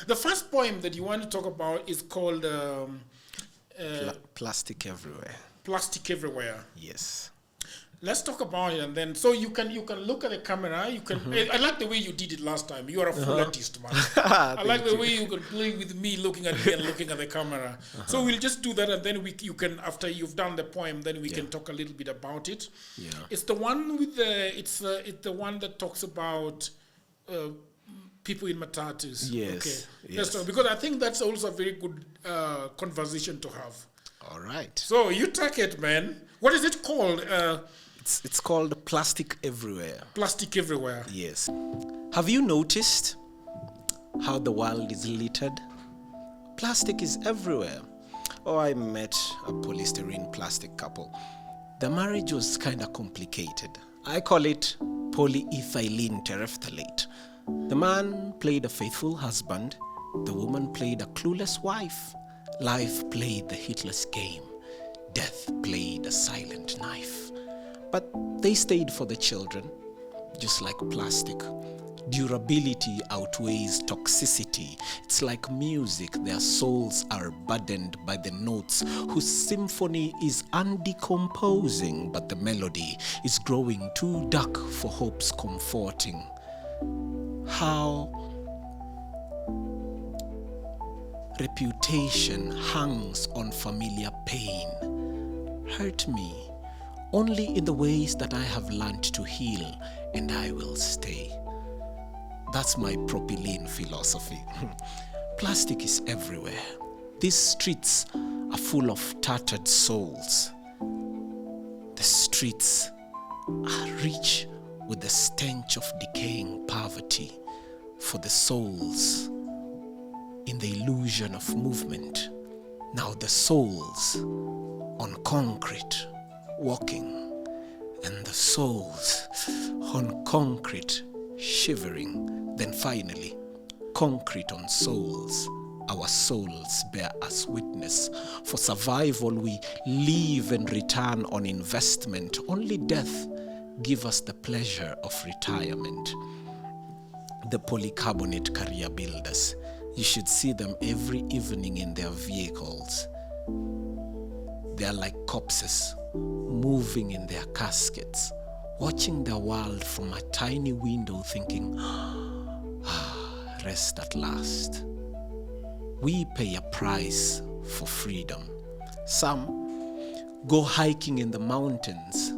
The first poem that you want to talk about is called Plastic Everywhere. Plastic Everywhere. Yes. Let's talk about it, and then so you can look at the camera. You can. I like the way you did it last time. You are a full artist, man. I like the way you could play with me, looking at me and looking at the camera. So we'll just do that, and then you can, after you've done the poem, then we can talk a little bit about it. Yeah. It's the one with it's the one that talks about people in Matatus. Yes. Okay. Yes. Let's talk, because I think that's also a very good conversation to have. All right. So you take it, man. What is it called? It's called Plastic Everywhere. Plastic Everywhere. Yes. Have you noticed how the world is littered? Plastic is everywhere. Oh, I met a polystyrene plastic couple. The marriage was kind of complicated. I call it polyethylene terephthalate. The man played a faithful husband, The woman played a clueless wife. Life played the hitless game. Death played a silent knife. But they stayed for the children, just like plastic. Durability outweighs toxicity. It's like music, their souls are burdened by the notes, whose symphony is undecomposing, but the melody is growing too dark for hope's comforting. How reputation hangs on familiar pain. Hurt me only in the ways that I have learned to heal, and I will stay. That's my propylene philosophy. Plastic is everywhere. These streets are full of tattered souls. The streets are rich with the stench of decaying poverty for the souls in the illusion of movement. Now the souls on concrete walking, and the souls on concrete shivering. Then finally, concrete on souls. Our souls bear us witness. For survival we live and return on investment. Only death give us the pleasure of retirement. The polycarbonate career builders, you should see them every evening in their vehicles. They are like corpses, moving in their caskets, watching the world from a tiny window thinking, rest at last. We pay a price for freedom. Some go hiking in the mountains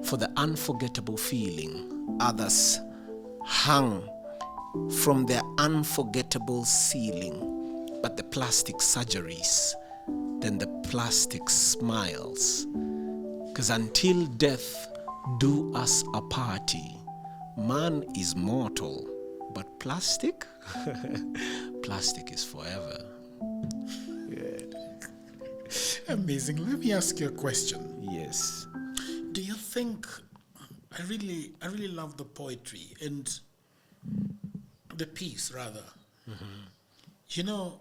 for the unforgettable feeling. Others hang from their unforgettable ceiling. But the plastic surgeries, then the plastic smiles. 'Cause until death do us a party, man is mortal, but plastic? Plastic is forever. Amazing. Let me ask you a question. Yes. Do you think, I really love the poetry and the piece rather. Mm-hmm. You know,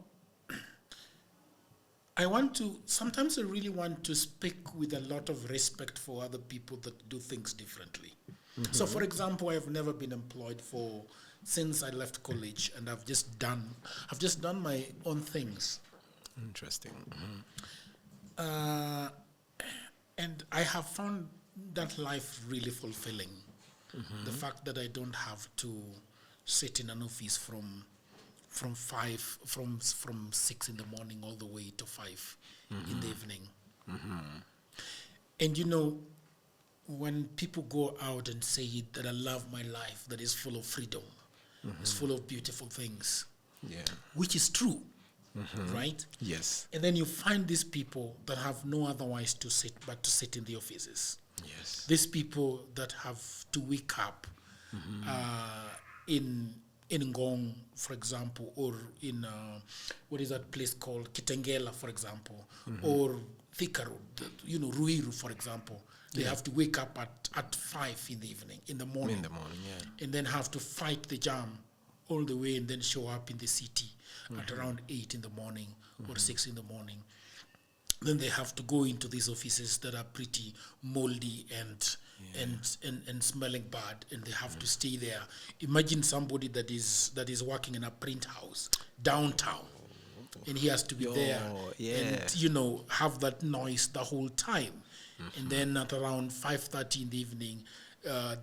sometimes I really want to speak with a lot of respect for other people that do things differently. Mm-hmm. So for example, I have never been employed since I left college, and I've just done my own things. Interesting. Mm-hmm. And I have found that life really fulfilling. Mm-hmm. The fact that I don't have to sit in an office from 6 in the morning all the way to 5 mm-hmm. in the evening. Mm-hmm. And you know, when people go out and say that I love my life that is full of freedom, mm-hmm. it's full of beautiful things, which is true, mm-hmm. right? Yes. And then you find these people that have no otherwise to sit but to sit in the offices. Yes. These people that have to wake up mm-hmm. In Ngong, for example, or in what is that place called Kitengela, for example, mm-hmm. or Thika Road, Ruiru, for example. They have to wake up at 5 in the morning, and then have to fight the jam all the way, and then show up in the city mm-hmm. at around 8 in the morning mm-hmm. or 6 in the morning. Then they have to go into these offices that are pretty moldy and smelling bad, and they have to stay there. Imagine somebody that is working in a print house downtown, and he has to be there and have that noise the whole time. Mm-hmm. And then at around 5:30 in the evening,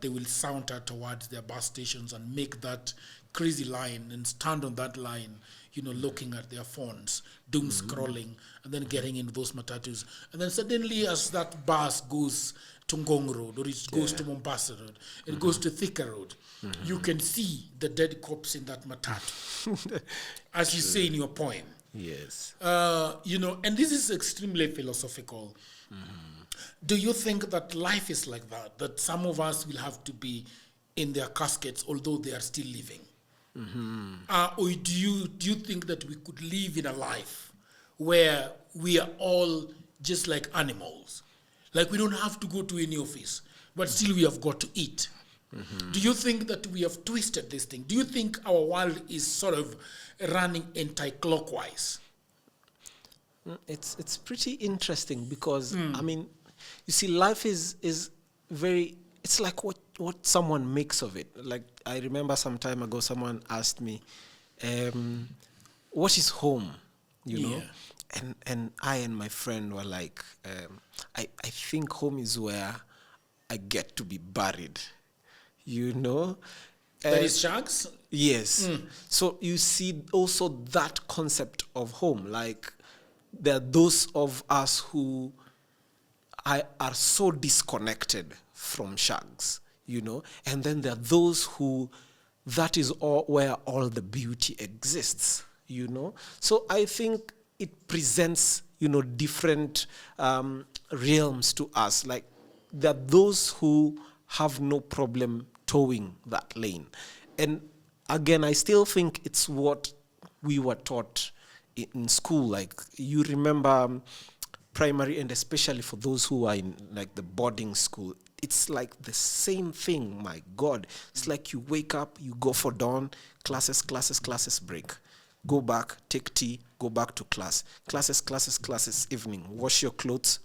they will saunter towards their bus stations and make that crazy line and stand on that line, looking at their phones, doom mm-hmm. scrolling, and then getting into those matatus. And then suddenly, as that bus goes to Ngong Road, or it goes to Mombasa Road, it mm-hmm. goes to Thika Road, mm-hmm. you can see the dead corpse in that matatu, as you say in your poem. Yes. And this is extremely philosophical. Mm-hmm. Do you think that life is like that some of us will have to be in their caskets, although they are still living? Mm-hmm. Or do you think that we could live in a life where we are all just like animals? Like we don't have to go to any office, but still we have got to eat. Do you think that we have twisted this thing? Do you think our world is sort of running anti-clockwise? It's pretty interesting because I mean, you see, life is very. It's like what someone makes of it. Like I remember some time ago, someone asked me, "What is home?" You know, and I and my friend were like, I think home is where I get to be buried. You know, That is sharks? yes. So you see also that concept of home. Like there are those of us who are so disconnected from shags, you know, and then there are those who that is all where all the beauty exists, you know. So I think it presents, you know, different realms to us. Like there are those who have no problem towing that lane. And again, I still think it's what we were taught in school. Like you remember primary, and especially for those who are in like the boarding school, it's like the same thing. My God, it's like you wake up, you go for dawn, classes, break, go back, take tea, go back to class, classes, evening, wash your clothes,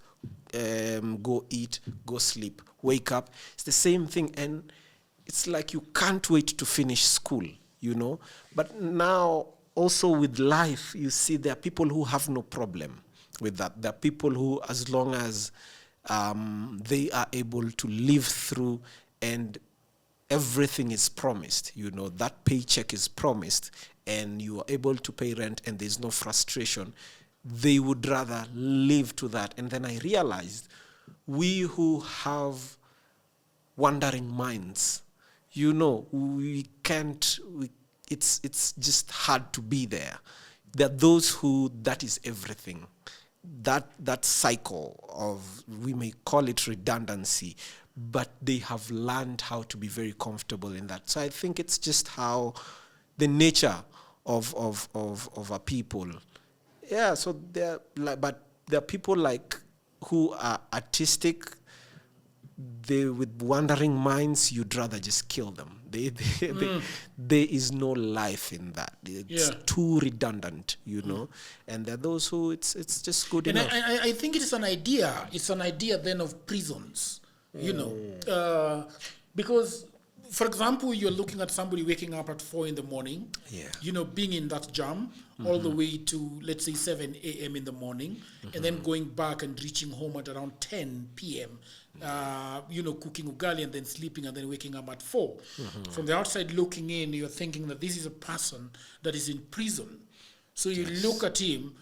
go eat, go sleep, wake up. It's the same thing, and it's like you can't wait to finish school, you know. But now also with life, you see there are people who have no problem with that. There are people who, as long as they are able to live through and everything is promised, you know, that paycheck is promised and you are able to pay rent and there's no frustration, they would rather live to that. And then I realized we who have wandering minds, you know, we can't, it's just hard to be there. There are those who, that is everything. That cycle of, we may call it redundancy, but they have learned how to be very comfortable in that. So I think it's just how the nature of a people. Yeah, so there, like, but there are people like who are artistic. They with wandering minds, you'd rather just kill them. There is no life in that. It's too redundant, you know. And there are those who it's just good enough. And I think it is an idea. It's an idea then of prisons, you know, because, for example, you're looking at somebody waking up at 4 a.m, you know, being in that jam all the way to, let's say, 7 a.m. in the morning, and then going back and reaching home at around 10 p.m., you know, cooking ugali and then sleeping and then waking up at 4. From the outside looking in, you're thinking that this is a person that is in prison. So you look at him,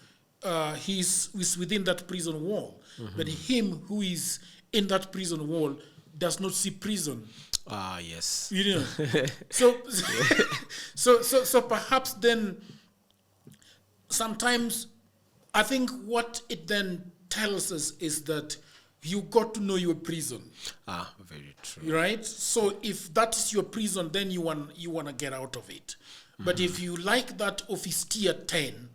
he's within that prison wall. But him who is in that prison wall does not see prison. Ah, yes. You know. So perhaps then sometimes I think what it then tells us is that you got to know your prison. Ah, very true. Right? So if that is your prison, then you want to get out of it. But if you like that office tea at 10,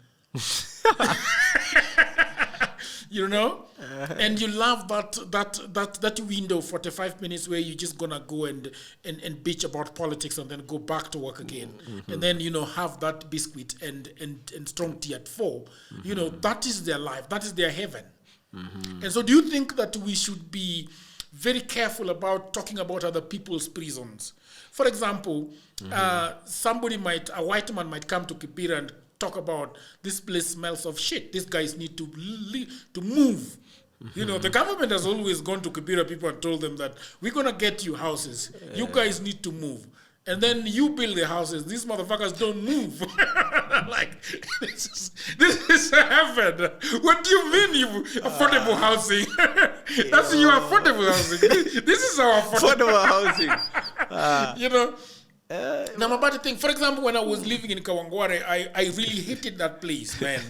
you know, and you love that window 45 minutes where you're just gonna go and bitch about politics and then go back to work again, and then, you know, have that biscuit and strong tea at 4, you know, that is their life, that is their heaven. And so do you think that we should be very careful about talking about other people's prisons? For example, a white man might come to Kibera and talk about, this place smells of shit, these guys need to move. You know, the government has always gone to Kibera people and told them that we're going to get you houses, you guys need to move. And then you build the houses, these motherfuckers don't move. Like, this is heaven. What do you mean, you affordable housing? That's your affordable housing. This is our affordable housing. You know? Now, I'm about to think, for example, when I was living in Kawangware, I really hated that place, man.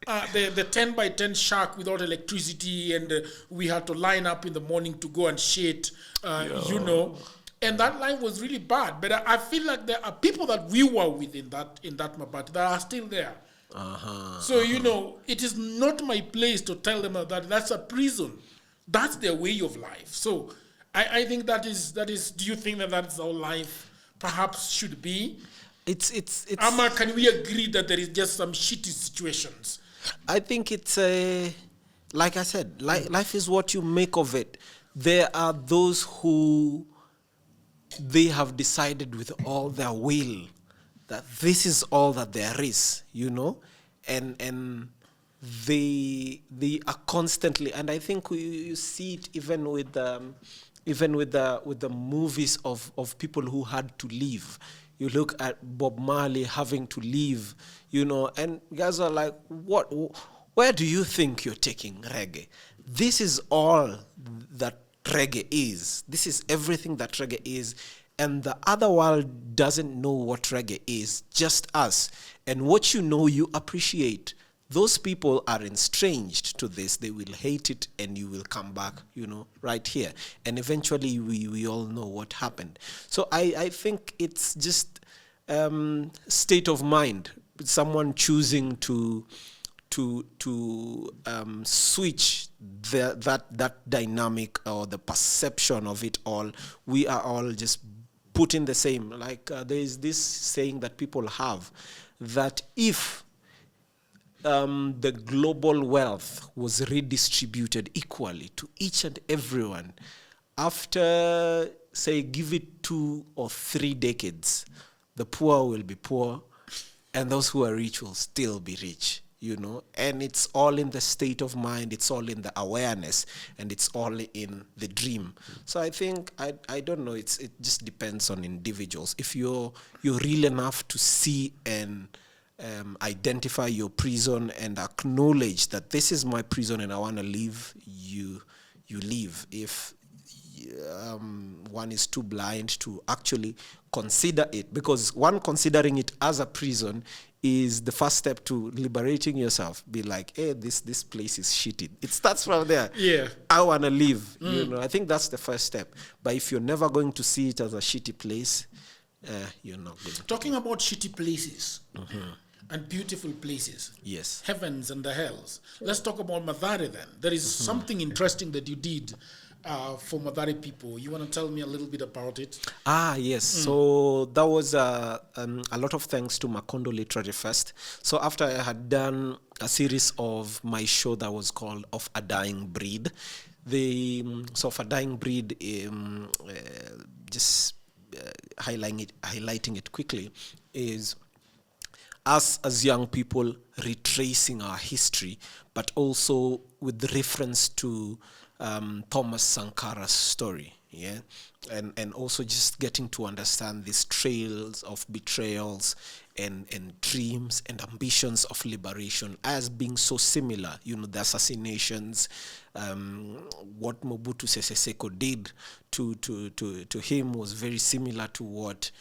The 10 by 10 shack without electricity, and we had to line up in the morning to go and shit, you know. And that life was really bad. But I feel like there are people that we were with in that Mabati that are still there. So, you know, it is not my place to tell them that that's a prison. That's their way of life. So I think that is. Do you think that that's how life perhaps should be? It's. Ama, can we agree that there is just some shitty situations? I think it's like I said, life is what you make of it. There are those who they have decided with all their will that this is all that there is, and they are constantly, and I think you see it even with the movies of people who had to leave. You look at Bob Marley having to leave, and guys are like, what? Where do you think you're taking reggae? This is all that reggae is. This is everything that reggae is. And the other world doesn't know what reggae is, just us. And what you appreciate. Those people are estranged to this. They will hate it, and you will come back, right here. And eventually we all know what happened. So I think it's just state of mind. Someone choosing to switch that dynamic or the perception of it all. We are all just put in the same. Like there is this saying that people have, that if the global wealth was redistributed equally to each and everyone, after, say, give it 2 or 3 decades, the poor will be poor, and those who are rich will still be rich, and it's all in the state of mind, it's all in the awareness, and it's all in the dream. So I think, I don't know, it just depends on individuals. If you're real enough to see and identify your prison and acknowledge that this is my prison and I want to leave, you leave. If one is too blind to actually consider it, because one considering it as a prison is the first step to liberating yourself. Be like, hey, this place is shitty. It starts from there. Yeah. I want to leave. I think that's the first step. But if you're never going to see it as a shitty place, you're not going to. Talking about shitty places and beautiful places. Yes. Heavens and the hells. Let's talk about Mathare then. There is something interesting that you did for Mathare people. You want to tell me a little bit about it? Yes. So that was a lot of thanks to Makondo Literary Fest. So after I had done a series of my show that was called Of a Dying Breed, so Of a Dying Breed, just highlighting it quickly, is us as young people retracing our history, but also with reference to Thomas Sankara's story, and also just getting to understand these trails of betrayals and dreams and ambitions of liberation as being so similar. The assassinations, what Mobutu Sese Seko did to him was very similar to what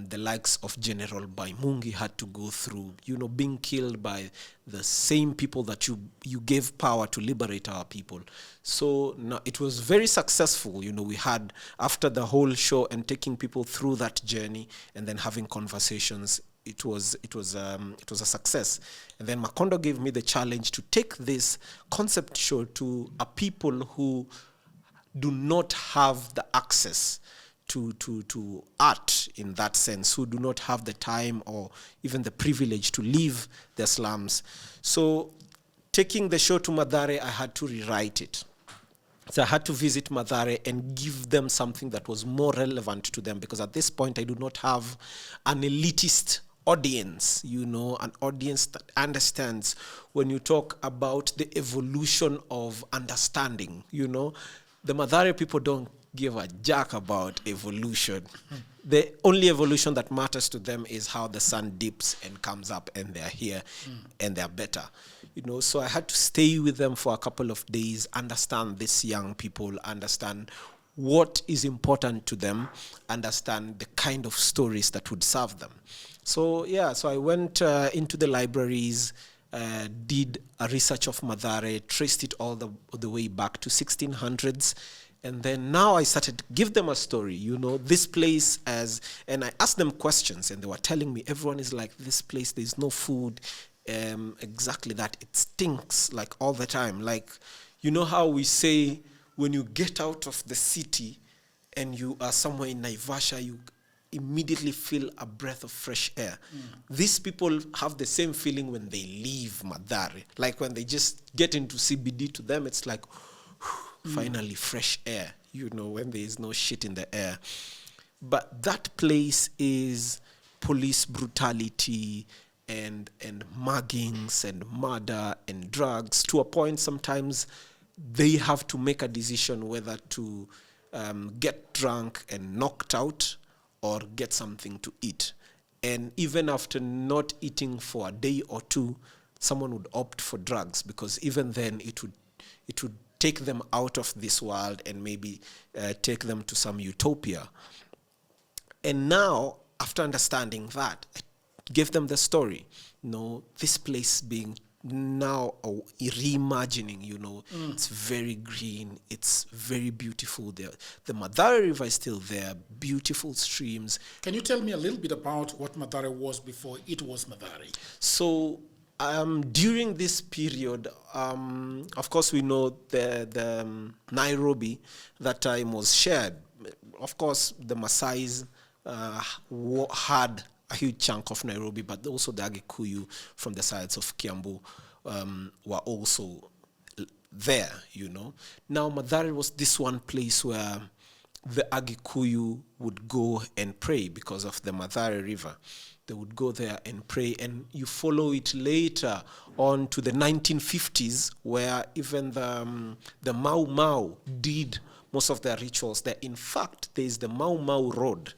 the likes of General Baimungi had to go through, being killed by the same people that you gave power to liberate our people. So now it was very successful. We had, after the whole show and taking people through that journey and then having conversations, it was a success. And then Makondo gave me the challenge to take this concept show to a people who do not have the access to art in that sense, who do not have the time or even the privilege to leave their slums. So taking the show to Mathare, I had to rewrite it. So I had to visit Mathare and give them something that was more relevant to them, because at this point I do not have an elitist audience, an audience that understands when you talk about the evolution of understanding. The Mathare people don't give a jack about evolution. The only evolution that matters to them is how the sun dips and comes up, and they're here and they're better. So I had to stay with them for a couple of days, understand these young people, understand what is important to them, understand the kind of stories that would serve them. So I went into the libraries, did a research of Mathare, traced it all the way back to 1600s. And then now I started to give them a story, this place and I asked them questions, and they were telling me, everyone is like, this place, there's no food, exactly that, it stinks like all the time. Like, how we say when you get out of the city and you are somewhere in Naivasha, you immediately feel a breath of fresh air. These people have the same feeling when they leave Mathare. Like when they just get into CBD, to them it's like, finally fresh air, when there is no shit in the air. But that place is police brutality and muggings and murder and drugs, to a point sometimes they have to make a decision whether to get drunk and knocked out or get something to eat. And even after not eating for a day or two, someone would opt for drugs, because even then it would take them out of this world and maybe take them to some utopia. And now, after understanding that, I gave them the story. This place being now reimagining, it's very green, it's very beautiful there. The Mathare River is still there, beautiful streams. Can you tell me a little bit about what Mathare was before it was Mathare? So during this period, of course we know the Nairobi that time was shared. Of course the Maasais had a huge chunk of Nairobi, but also the Agikuyu from the sides of Kiambu were also there, Now Mathare was this one place where the Agikuyu would go and pray because of the Mathare River. They would go there and pray, and you follow it later on to the 1950s, where even the Mau Mau did most of their rituals there. In fact, there is the Mau Mau Road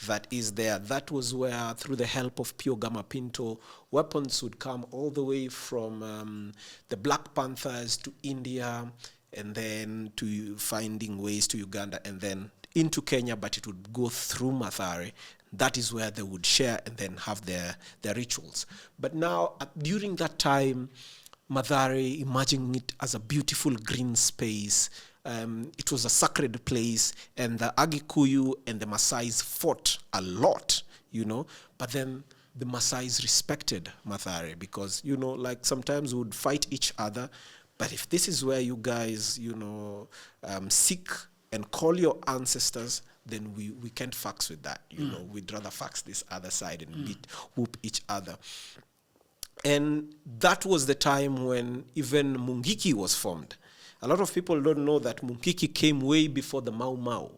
that is there. That was where, through the help of Pio Gama Pinto, weapons would come all the way from the Black Panthers to India, and then to finding ways to Uganda, and then into Kenya, but it would go through Mathare. That is where they would share and then have their rituals. But now, during that time, Mathare, imagining it as a beautiful green space, it was a sacred place, and the Agikuyu and the Maasais fought a lot, but then the Maasais respected Mathare because, like sometimes we would fight each other, but if this is where you guys, seek and call your ancestors, then we can't fax with that, we'd rather fax this other side and whoop each other. And that was the time when even Mungiki was formed. A lot of people don't know that Mungiki came way before the Mau Mau.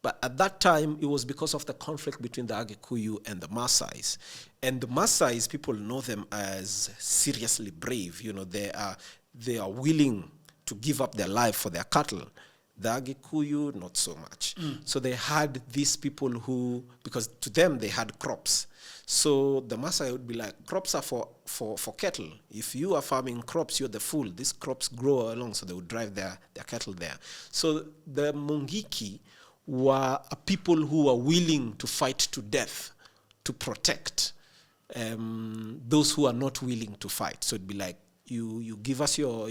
But at that time, it was because of the conflict between the Agikuyu and the Maasais. And the Maasais, people know them as seriously brave. They are willing to give up their life for their cattle. The Agikuyu, not so much. So they had these people who, because to them they had crops. So the Maasai would be like, crops are for cattle. If you are farming crops, you're the fool. These crops grow along, so they would drive their cattle there. So the Mungiki were a people who were willing to fight to death to protect those who are not willing to fight. So it'd be like, you give us your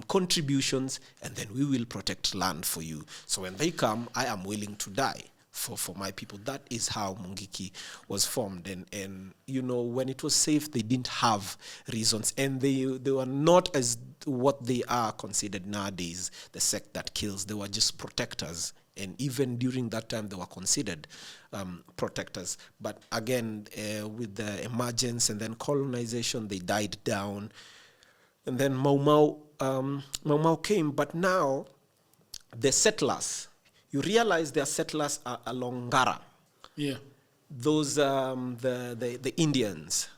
contributions, and then we will protect land for you. So when they come, I am willing to die for my people. That is how Mungiki was formed. And when it was safe, they didn't have reasons, and they were not as what they are considered nowadays, the sect that kills. They were just protectors. And even during that time, they were considered protectors. But again, with the emergence and then colonization, they died down. And then Mau Mau came. But now, the settlers, you realize their settlers are along Ngara. Yeah. Those, the Indians.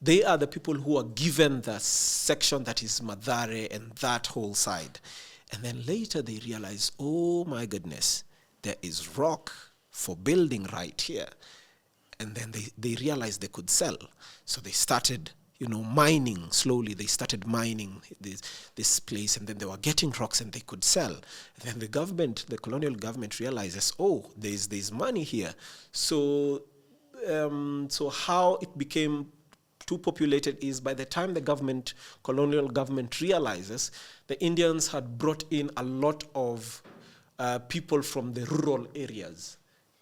They are the people who are given the section that is Mathare and that whole side. And then later they realize, oh my goodness, there is rock for building right here. And then they realized they could sell. So they started, mining slowly. They started mining this place, and then they were getting rocks and they could sell. And then the colonial government realizes, oh, there's money here. So how it became too populated is by the time the colonial government realizes, the Indians had brought in a lot of people from the rural areas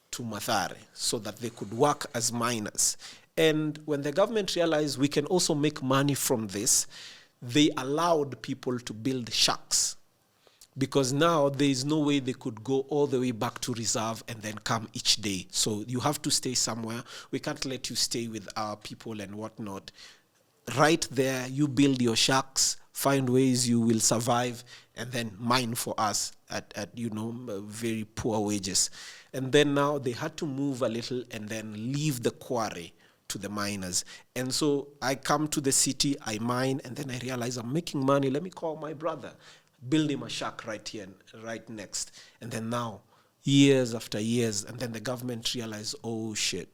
to Mathare so that they could work as miners. And when the government realized we can also make money from this, they allowed people to build shacks, because now there is no way they could go all the way back to reserve and then come each day. So you have to stay somewhere. We can't let you stay with our people and whatnot. Right there, you build your shacks, find ways you will survive, and then mine for us at very poor wages. And then now they had to move a little and then leave the quarry to the miners. And so I come to the city, I mine, and then I realize I'm making money. Let me call my brother, build him a shack right here, right next. And then now, years after years, and then the government realized, oh shit,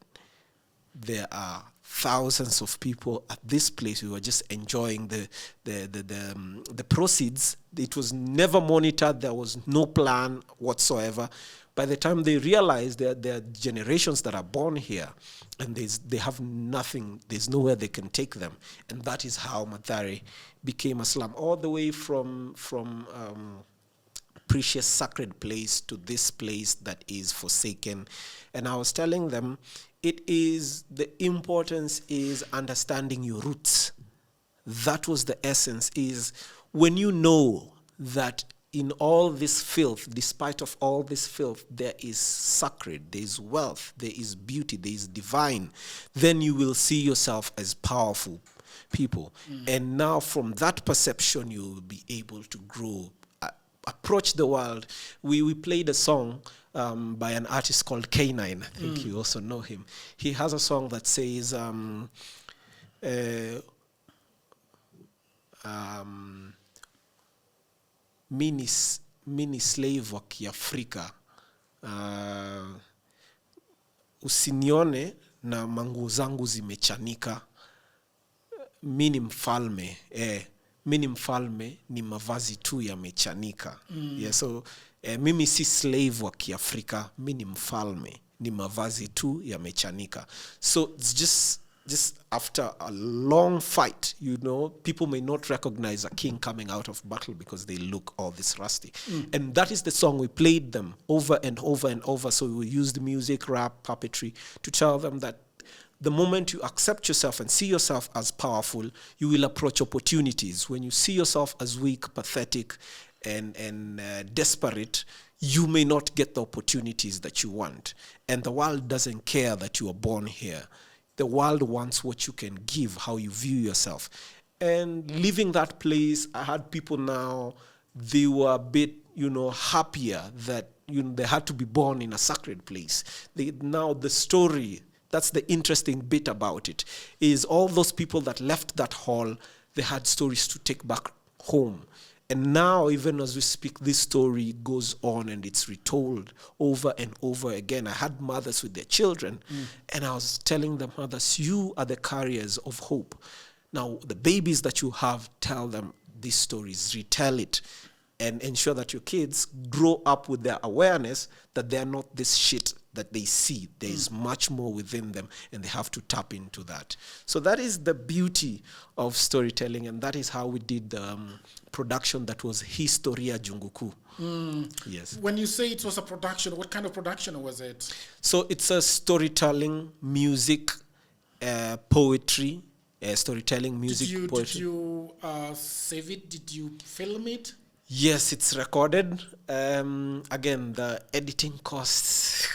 there are thousands of people at this place who are just enjoying the proceeds. It was never monitored. There was no plan whatsoever. By the time they realize that there are generations that are born here, and they have nothing, there's nowhere they can take them. And that is how Mathare became a slum, all the way from precious sacred place to this place that is forsaken. And I was telling them, the importance is understanding your roots. That was the essence, is when you know that in all this filth, despite of all this filth, there is sacred, there is wealth, there is beauty, there is divine, then you will see yourself as powerful people. And now from that perception, you will be able to grow, approach the world. We played a song by an artist called K9. I think you also know him. He has a song that says, mini slave wa Kiafrika, usinione na manguo zangu zimechanika, mini mfalme ni mavazi tu yamechanika. Yeah, so mimi si slave wa Kiafrika, mini mfalme ni mavazi tu yamechanika. So it's just after a long fight, people may not recognize a king coming out of battle because they look all this rusty. And that is the song. We played them over and over and over. So we used music, rap, puppetry to tell them that the moment you accept yourself and see yourself as powerful, you will approach opportunities. When you see yourself as weak, pathetic, and desperate, you may not get the opportunities that you want. And the world doesn't care that you are born here. The world wants what you can give, how you view yourself. And leaving that place, I had people now, they were a bit, happier that they had to be born in a sacred place. Now the story, that's the interesting bit about it, is all those people that left that hall, they had stories to take back home. And now, even as we speak, this story goes on and it's retold over and over again. I had mothers with their children, and I was telling them, mothers, you are the carriers of hope. Now, the babies that you have, tell them these stories, retell it, and ensure that your kids grow up with their awareness that they're not this shit that they see. There is much more within them, and they have to tap into that. So that is the beauty of storytelling, and that is how we did the production that was Historia Junguku. Yes. When you say it was a production, what kind of production was it? So it's a storytelling, music, poetry, storytelling, music, poetry. Did you save it? Did you film it? Yes, it's recorded. Again, the editing costs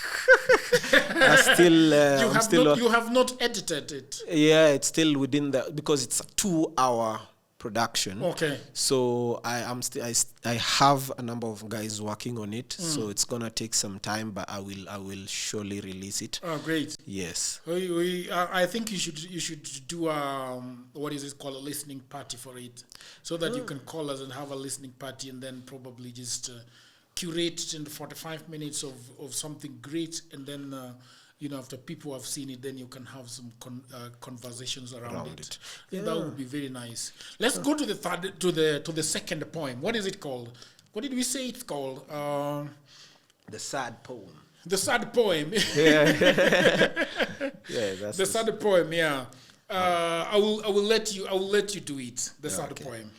are still. You have not edited it. Yeah, it's still within because it's a 2-hour production. Okay. So I have a number of guys working on it. So it's gonna take some time, but I will surely release it. Oh, great. Yes. I think you should do what is it called, a listening party for it, so that you can call us and have a listening party, and then probably just curate it in the 45 minutes of something great, and then after people have seen it, then you can have some conversations around it. Yeah. That would be very nice. Let's go to the second poem. What is it called? What did we say it's called? The sad poem. The sad poem. Yeah. Yeah, that's the sad poem. Yeah. I will let you do it. The sad poem.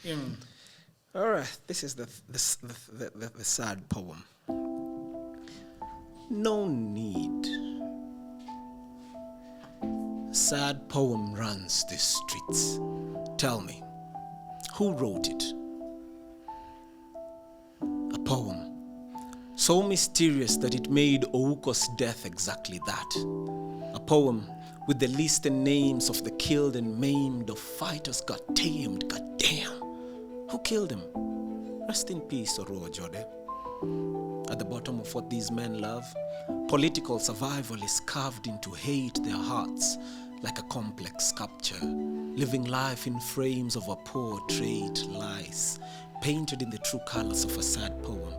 All right. This is the sad poem. No need. Sad poem runs these streets. Tell me, Who wrote it? A poem so mysterious that it made Ouko's death exactly that. A poem with the list and names of the killed and maimed, of fighters got tamed. God damn. Who killed him? Rest in peace, Oro Jode. At the bottom of what these men love, political survival is carved into hate their hearts like a complex sculpture, living life in frames of a portrait lies, painted in the true colors of a sad poem.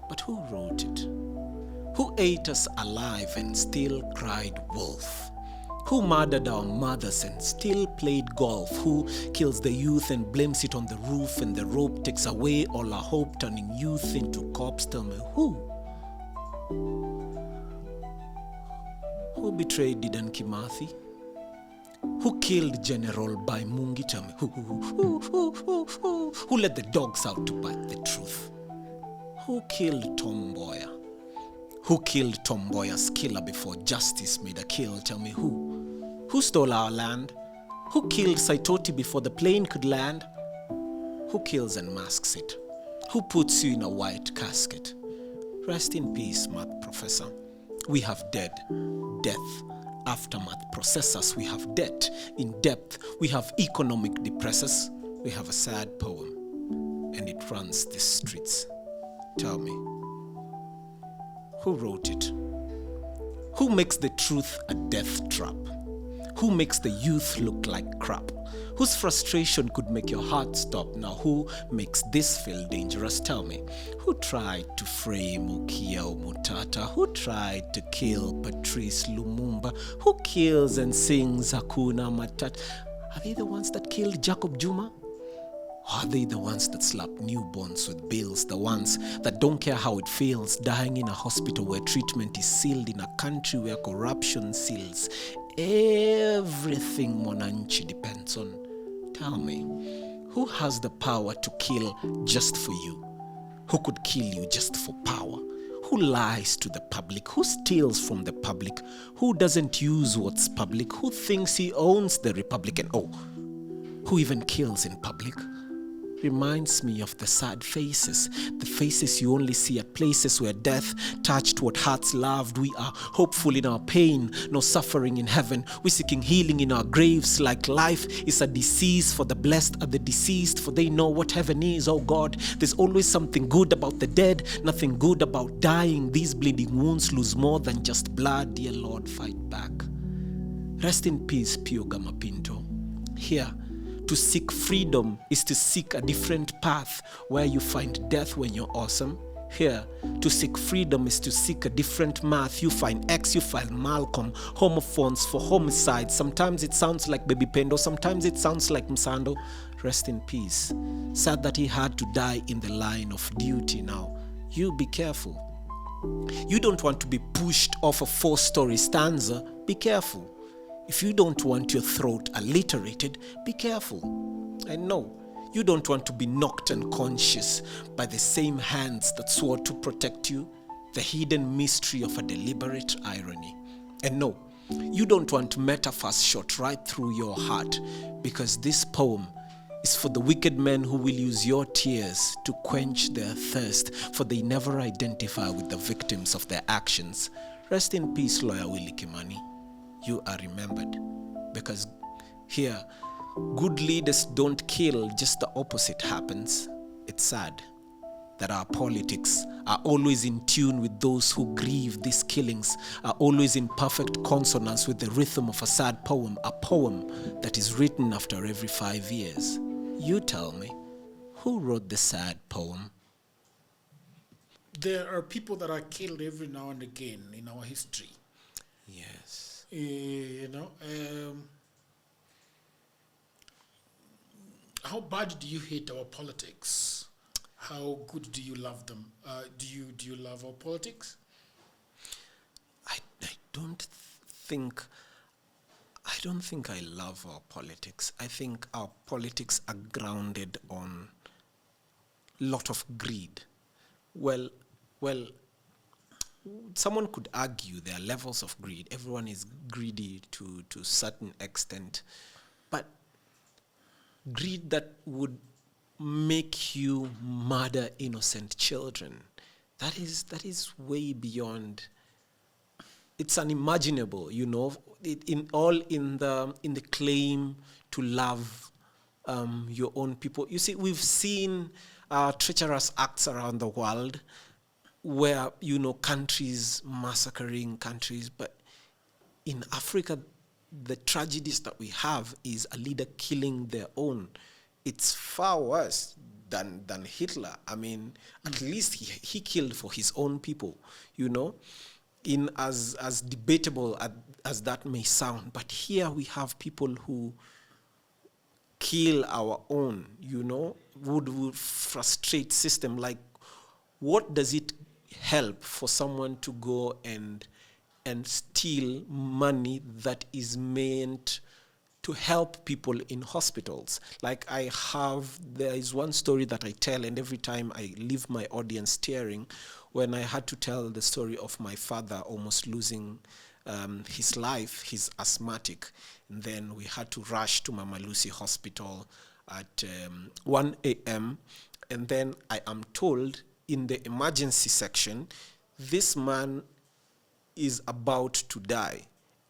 But who wrote it? Who ate us alive and still cried wolf? Who murdered our mothers and still played golf? Who kills the youth and blames it on the roof, and the rope takes away all our hope, turning youth into corpse? Tell me who? Who betrayed Dedan Kimathi? Who killed General Baimungi? Tell me who let the dogs out to bite the truth? Who killed Tom Mboya? Who killed Tom Mboya's killer before justice made a kill? Tell me who? Who stole our land? Who killed Saitoti before the plane could land? Who kills and masks it? Who puts you in a white casket? Rest in peace, math professor. We have dead, death, aftermath processors. We have debt in depth. We have economic depressors. We have a sad poem, and it runs the streets. Tell me, who wrote it? Who makes the truth a death trap? Who makes the youth look like crap? Whose frustration could make your heart stop? Now who makes this feel dangerous? Tell me, who tried to frame Okia Omutata? Who tried to kill Patrice Lumumba? Who kills and sings Hakuna Matata? Are they the ones that killed Jacob Juma? Are they the ones that slap newborns with bills? The ones that don't care how it feels, dying in a hospital where treatment is sealed, in a country where corruption seals everything Mwananchi depends on? Tell me, who has the power to kill just for you? Who could kill you just for power? Who lies to the public? Who steals from the public? Who doesn't use what's public? Who thinks he owns the republic? And who even kills in public? Reminds me of the sad faces, the faces you only see at places where death touched what hearts loved. We are hopeful in our pain, no suffering in heaven. We're seeking healing in our graves, like life is a disease. For the blessed are the deceased, for they know what heaven is. Oh God, there's always something good about the dead, nothing good about dying. These bleeding wounds lose more than just blood. Dear Lord, fight back. Rest in peace, Pio Gamapinto. Here, to seek freedom is to seek a different path where you find death when you're awesome. Here, to seek freedom is to seek a different math. You find X, you find Malcolm, homophones for homicide. Sometimes it sounds like Baby Pendo, sometimes it sounds like Msando. Rest in peace. Sad that he had to die in the line of duty. Now, you be careful. You don't want to be pushed off a 4-story stanza. Be careful. If you don't want your throat alliterated, be careful. And no, you don't want to be knocked unconscious by the same hands that swore to protect you, the hidden mystery of a deliberate irony. And no, you don't want metaphors shot right through your heart, because this poem is for the wicked men who will use your tears to quench their thirst, for they never identify with the victims of their actions. Rest in peace, Lawyer Willie Kimani. You are remembered, because here, good leaders don't kill, just the opposite happens. It's sad that our politics are always in tune with those who grieve. These killings are always in perfect consonance with the rhythm of a sad poem, a poem that is written after every 5 years. You tell me, who wrote the sad poem? There are people that are killed every now and again in our history. Yes. How bad do you hate our politics? How good do you love them? Do you love our politics? I don't think I love our politics. I think our politics are grounded on a lot of greed. Well, someone could argue there are levels of greed. Everyone is greedy to a certain extent. But greed that would make you murder innocent children. That is way beyond. It's unimaginable, you know. In the claim to love your own people. You see, we've seen treacherous acts around the world where, you know, countries massacring countries, but in Africa, the tragedies that we have is a leader killing their own. It's far worse than Hitler. I mean, at least he killed for his own people, you know, in as debatable as that may sound. But here we have people who kill our own, you know, would frustrate system. Like, what does it help for someone to go and steal money that is meant to help people in hospitals? Like, there is one story that I tell, and every time I leave my audience staring, when I had to tell the story of my father almost losing his life. He's asthmatic. And then we had to rush to Mama Lucy Hospital at 1 a.m. And then I am told in the emergency section, this man is about to die.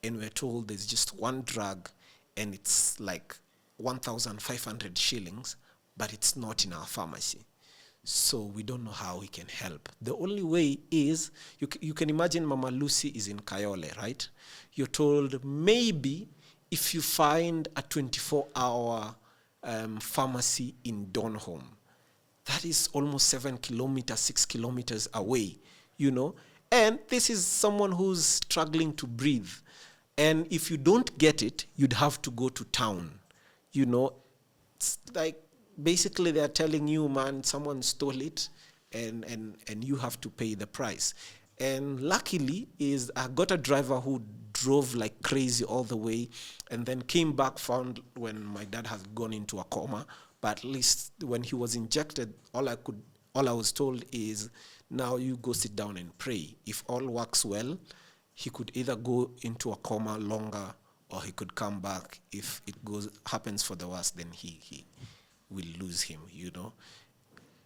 And we're told there's just one drug, and it's like 1,500 shillings, but it's not in our pharmacy. So we don't know how we can help. The only way is, you can imagine Mama Lucy is in Kayole, right? You're told maybe if you find a 24-hour pharmacy in Donholm, that is almost 7 kilometers, 6 kilometers away, you know? And this is someone who's struggling to breathe. And if you don't get it, you'd have to go to town, you know? It's like, basically they're telling you, man, someone stole it, and you have to pay the price. And luckily I got a driver who drove like crazy all the way, and then came back, found when my dad had gone into a coma. But at least when he was injected, all I was told is, now you go sit down and pray. If all works well, he could either go into a coma longer, or he could come back. If it happens for the worst, then he will lose him, you know.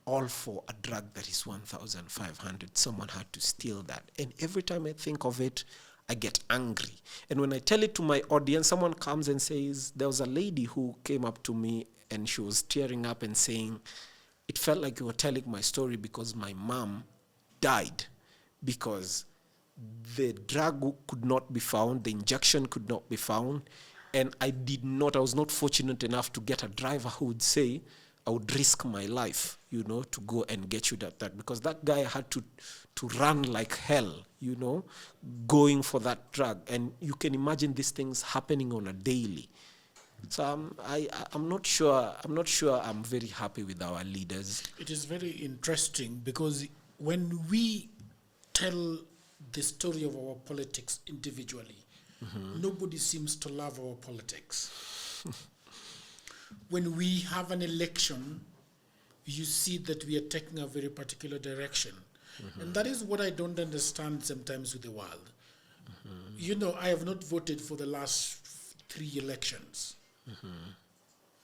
All for a drug that is 1,500. Someone had to steal that. And every time I think of it, I get angry. And when I tell it to my audience, someone comes and says, there was a lady who came up to me and she was tearing up and saying, it felt like you were telling my story because my mom died because the drug could not be found, the injection could not be found, and I was not fortunate enough to get a driver who would say, I would risk my life, you know, to go and get you that because that guy had to run like hell, you know, going for that drug. And you can imagine these things happening on a daily. So I'm not sure I'm very happy with our leaders. It is very interesting because when we tell the story of our politics individually, nobody seems to love our politics. When we have an election, you see that we are taking a very particular direction. And that is what I don't understand sometimes with the world. You know, I have not voted for the last 3 elections.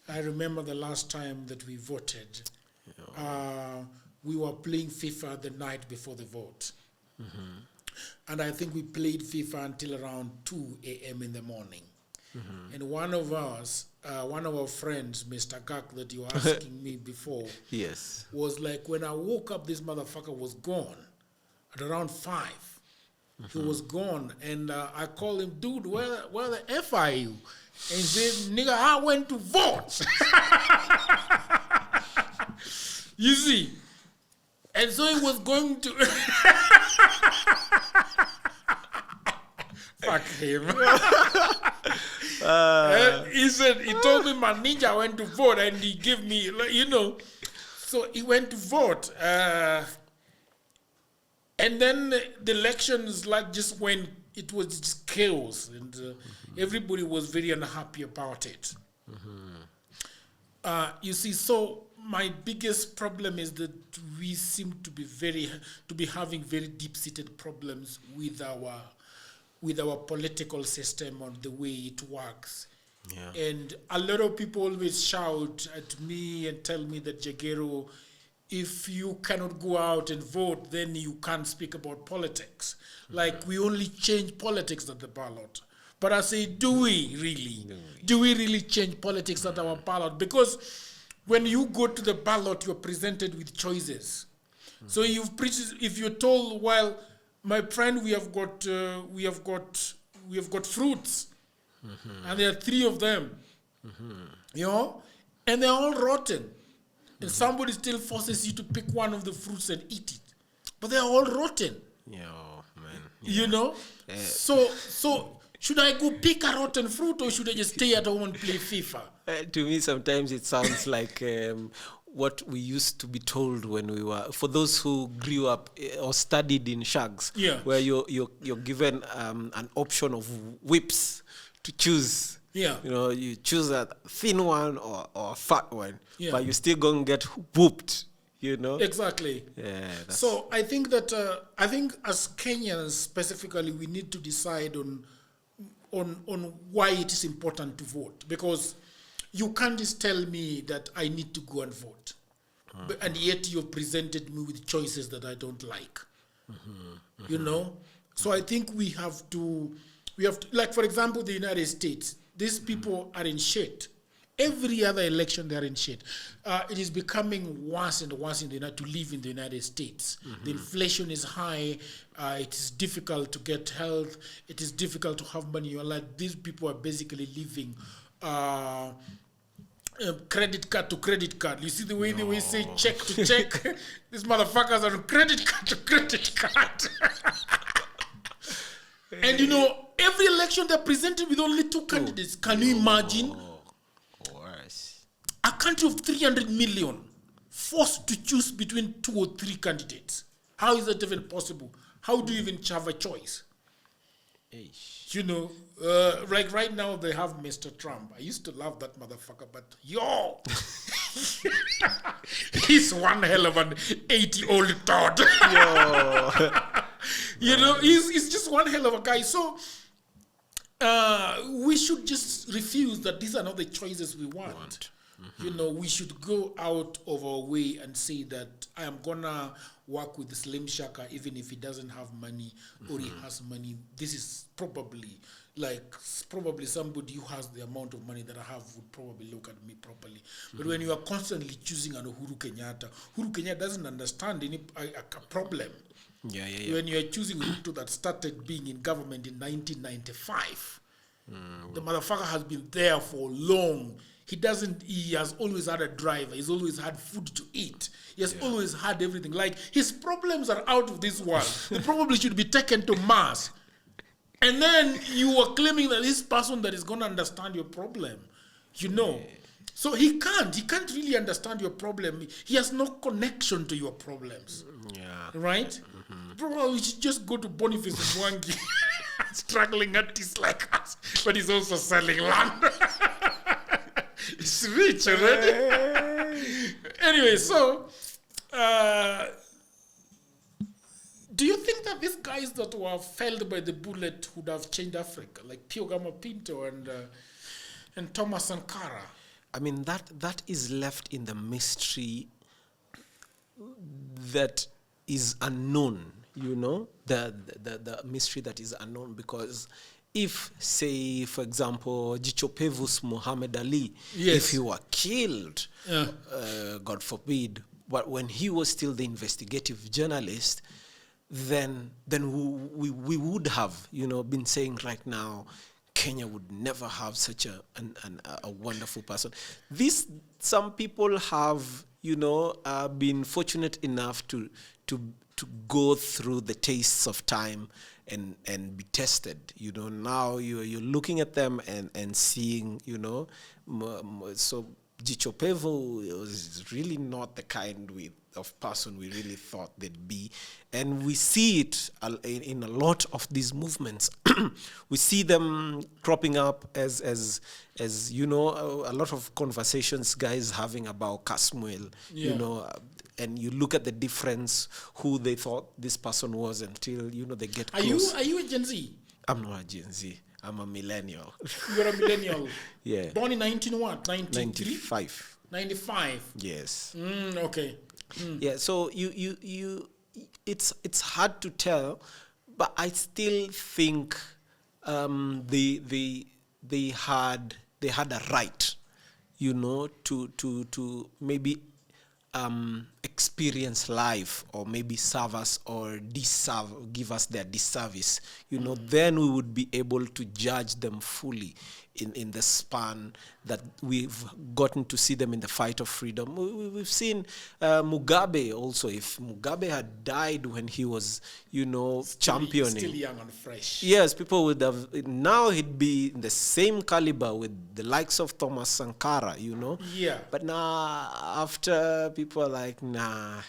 I remember the last time that we voted, we were playing FIFA the night before the vote. And I think we played FIFA until around 2 a.m. in the morning. And one of our friends, Mr. Gak, that you were asking me before, yes, was like, when I woke up, this motherfucker was gone at around 5. He was gone, and I called him, dude, where the F are you? And he said, nigga, I went to vote. You see? And so he was going to... Fuck him. He told me my ninja went to vote, and he gave me, you know. So he went to vote. And then the elections just went, it was just chaos. And everybody was very unhappy about it. You see, so my biggest problem is that we seem to be having very deep-seated problems with our political system or the way it works Yeah. And a lot of people always shout at me and tell me that, Jagero, if you cannot go out and vote, then you can't speak about politics. Like, we only change politics at the ballot. But I say, do we really? Do we really change politics at our ballot? Because when you go to the ballot, you're presented with choices. So if you're told, well, my friend, we have got fruits, and there are 3 of them, you know, and they're all rotten, and somebody still forces you to pick one of the fruits and eat it, but they're all rotten. Yeah, man. You know, so should I go pick a rotten fruit, or should I just stay at home and play FIFA? To me, sometimes it sounds like what we used to be told when we were, for those who grew up or studied in shags, where you're given an option of whips to choose. Yeah. You know, you choose a thin one or a fat one, Yeah. but you're still going to get whooped, you know? Exactly. Yeah. So I think that, as Kenyans specifically, we need to decide on why it is important to vote, because you can't just tell me that I need to go and vote, and yet you've presented me with choices that I don't like. You know, so I think we have to, like, for example, the United States. These people are in shit. Every other election, they are in shit. It is becoming worse and worse to live in the United States. The inflation is high. It is difficult to get health. It is difficult to have money. You're like, these people are basically living credit card to credit card. You see the way they say check to check? These motherfuckers are on credit card to credit card. And you know, every election they're presented with only 2 candidates. Can you imagine? Worse. A country of 300 million forced to choose between 2 or 3 candidates. How is that even possible? How do you even have a choice? You know, like right now they have Mr. Trump. I used to love that motherfucker, but yo, he's one hell of an 80-old Todd. You know, he's just one hell of a guy. So we should just refuse that these are not the choices we want. You know, we should go out of our way and say that I am gonna work with Slim Shaka even if he doesn't have money or he has money. This is probably somebody who has the amount of money that I have would probably look at me properly. But when you are constantly choosing an Uhuru Kenyatta doesn't understand any a problem. Yeah. When you are choosing Ruto that started being in government in 1995, the motherfucker has been there for long. He has always had a driver. He's always had food to eat. He has always had everything. Like, his problems are out of this world. They probably should be taken to Mars. And then you are claiming that this person that is going to understand your problem, you know. So he can't really understand your problem. He has no connection to your problems. Yeah. Right? Probably we should just go to Boniface Mwangi, struggling artist like us, but he's also selling land. It's rich already. Anyway, so do you think that these guys that were felled by the bullet would have changed Africa, like Pio Gama Pinto and Thomas Sankara? I mean, that is left in the mystery that is unknown, you know, the mystery that is unknown, because if, say, for example, Jichopevus Muhammad Ali, if he were killed, God forbid, but when he was still the investigative journalist, then we would have, you know, been saying right now, Kenya would never have such a wonderful person. Some people have, you know, been fortunate enough to go through the tastes of time and be tested. You know, now you're looking at them and seeing, you know, so Jichopevo is really not the kind of person we really thought they'd be. And we see it in a lot of these movements. We see them cropping up as you know, a lot of conversations guys having about Casmuel, you know, and you look at the difference who they thought this person was until, you know, they get close. Are you a Gen Z? I'm not a Gen Z. I'm a millennial. You're a millennial. Yeah. Born in 19 what? 93? 95. 95. Yes. Okay. Yeah, so it's hard to tell, but I still think they had a right, to maybe experience life, or maybe serve us or give us their disservice. Then we would be able to judge them fully in the span that we've gotten to see them in the fight of freedom. We've seen Mugabe also. If Mugabe had died when he was, championing. Still young and fresh. Yes, people would have, now he'd be in the same caliber with the likes of Thomas Sankara, Yeah. But now, after, people are like, Yeah.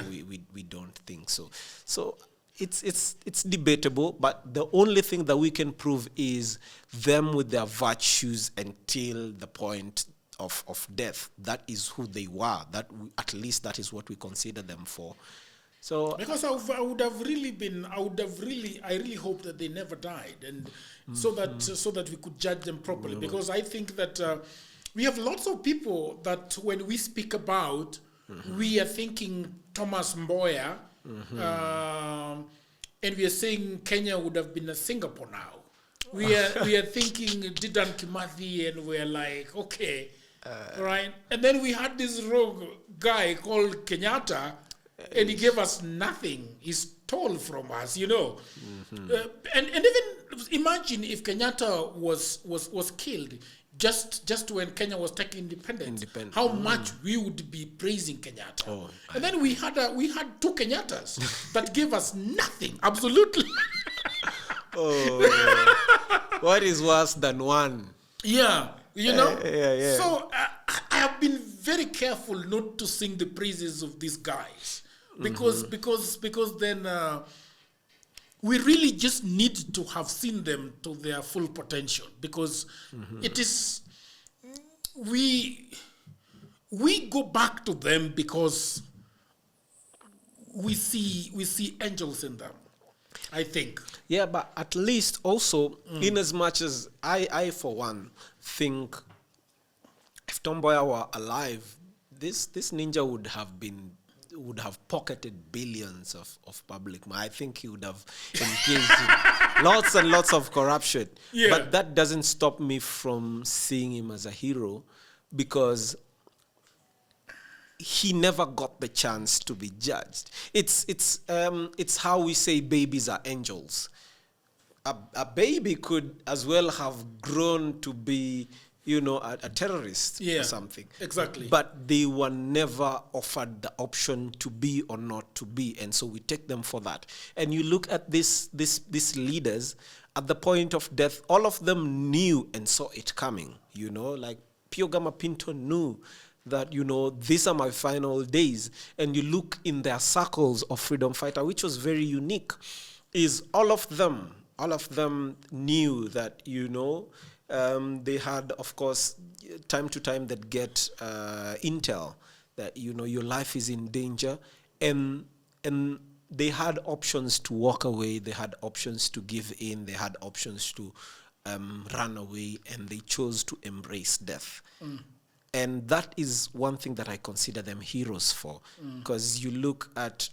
we don't think so. So it's debatable, but the only thing that we can prove is them with their virtues until the point of death. That is who they were. At least that is what we consider them for. So because I really hope that they never died, and so that we could judge them properly. Because I think that we have lots of people that when we speak about, we are thinking Thomas Mboya, and we are saying Kenya would have been a Singapore now. We are thinking Dedan Kimathi, and we're like, okay, right? And then we had this rogue guy called Kenyatta, and he gave us nothing. He stole from us, and even imagine if Kenyatta was killed just when Kenya was taking independence. How much we would be praising Kenyatta. And then we had two Kenyattas that gave us nothing, absolutely. What is worse than one? Yeah, Yeah. So I have been very careful not to sing the praises of these guys, because then we really just need to have seen them to their full potential, because it is we go back to them because we see angels in them, I think. Yeah, but at least also, in as much as I for one think if Tom Mboya were alive, this ninja would have pocketed billions of public money. I think he would have engaged in lots and lots of corruption. Yeah. But that doesn't stop me from seeing him as a hero, because he never got the chance to be judged. It's how we say babies are angels. A baby could as well have grown to be, a terrorist or something. Exactly. But they were never offered the option to be or not to be, and so we take them for that. And you look at these leaders at the point of death. All of them knew and saw it coming. Like Piogama Pinto knew that, these are my final days. And you look in their circles of freedom fighter, which was very unique, is all of them knew that, they had, of course, time to time that get intel that, your life is in danger. And they had options to walk away. They had options to give in. They had options to run away. And they chose to embrace death. And that is one thing that I consider them heroes for. Because you look at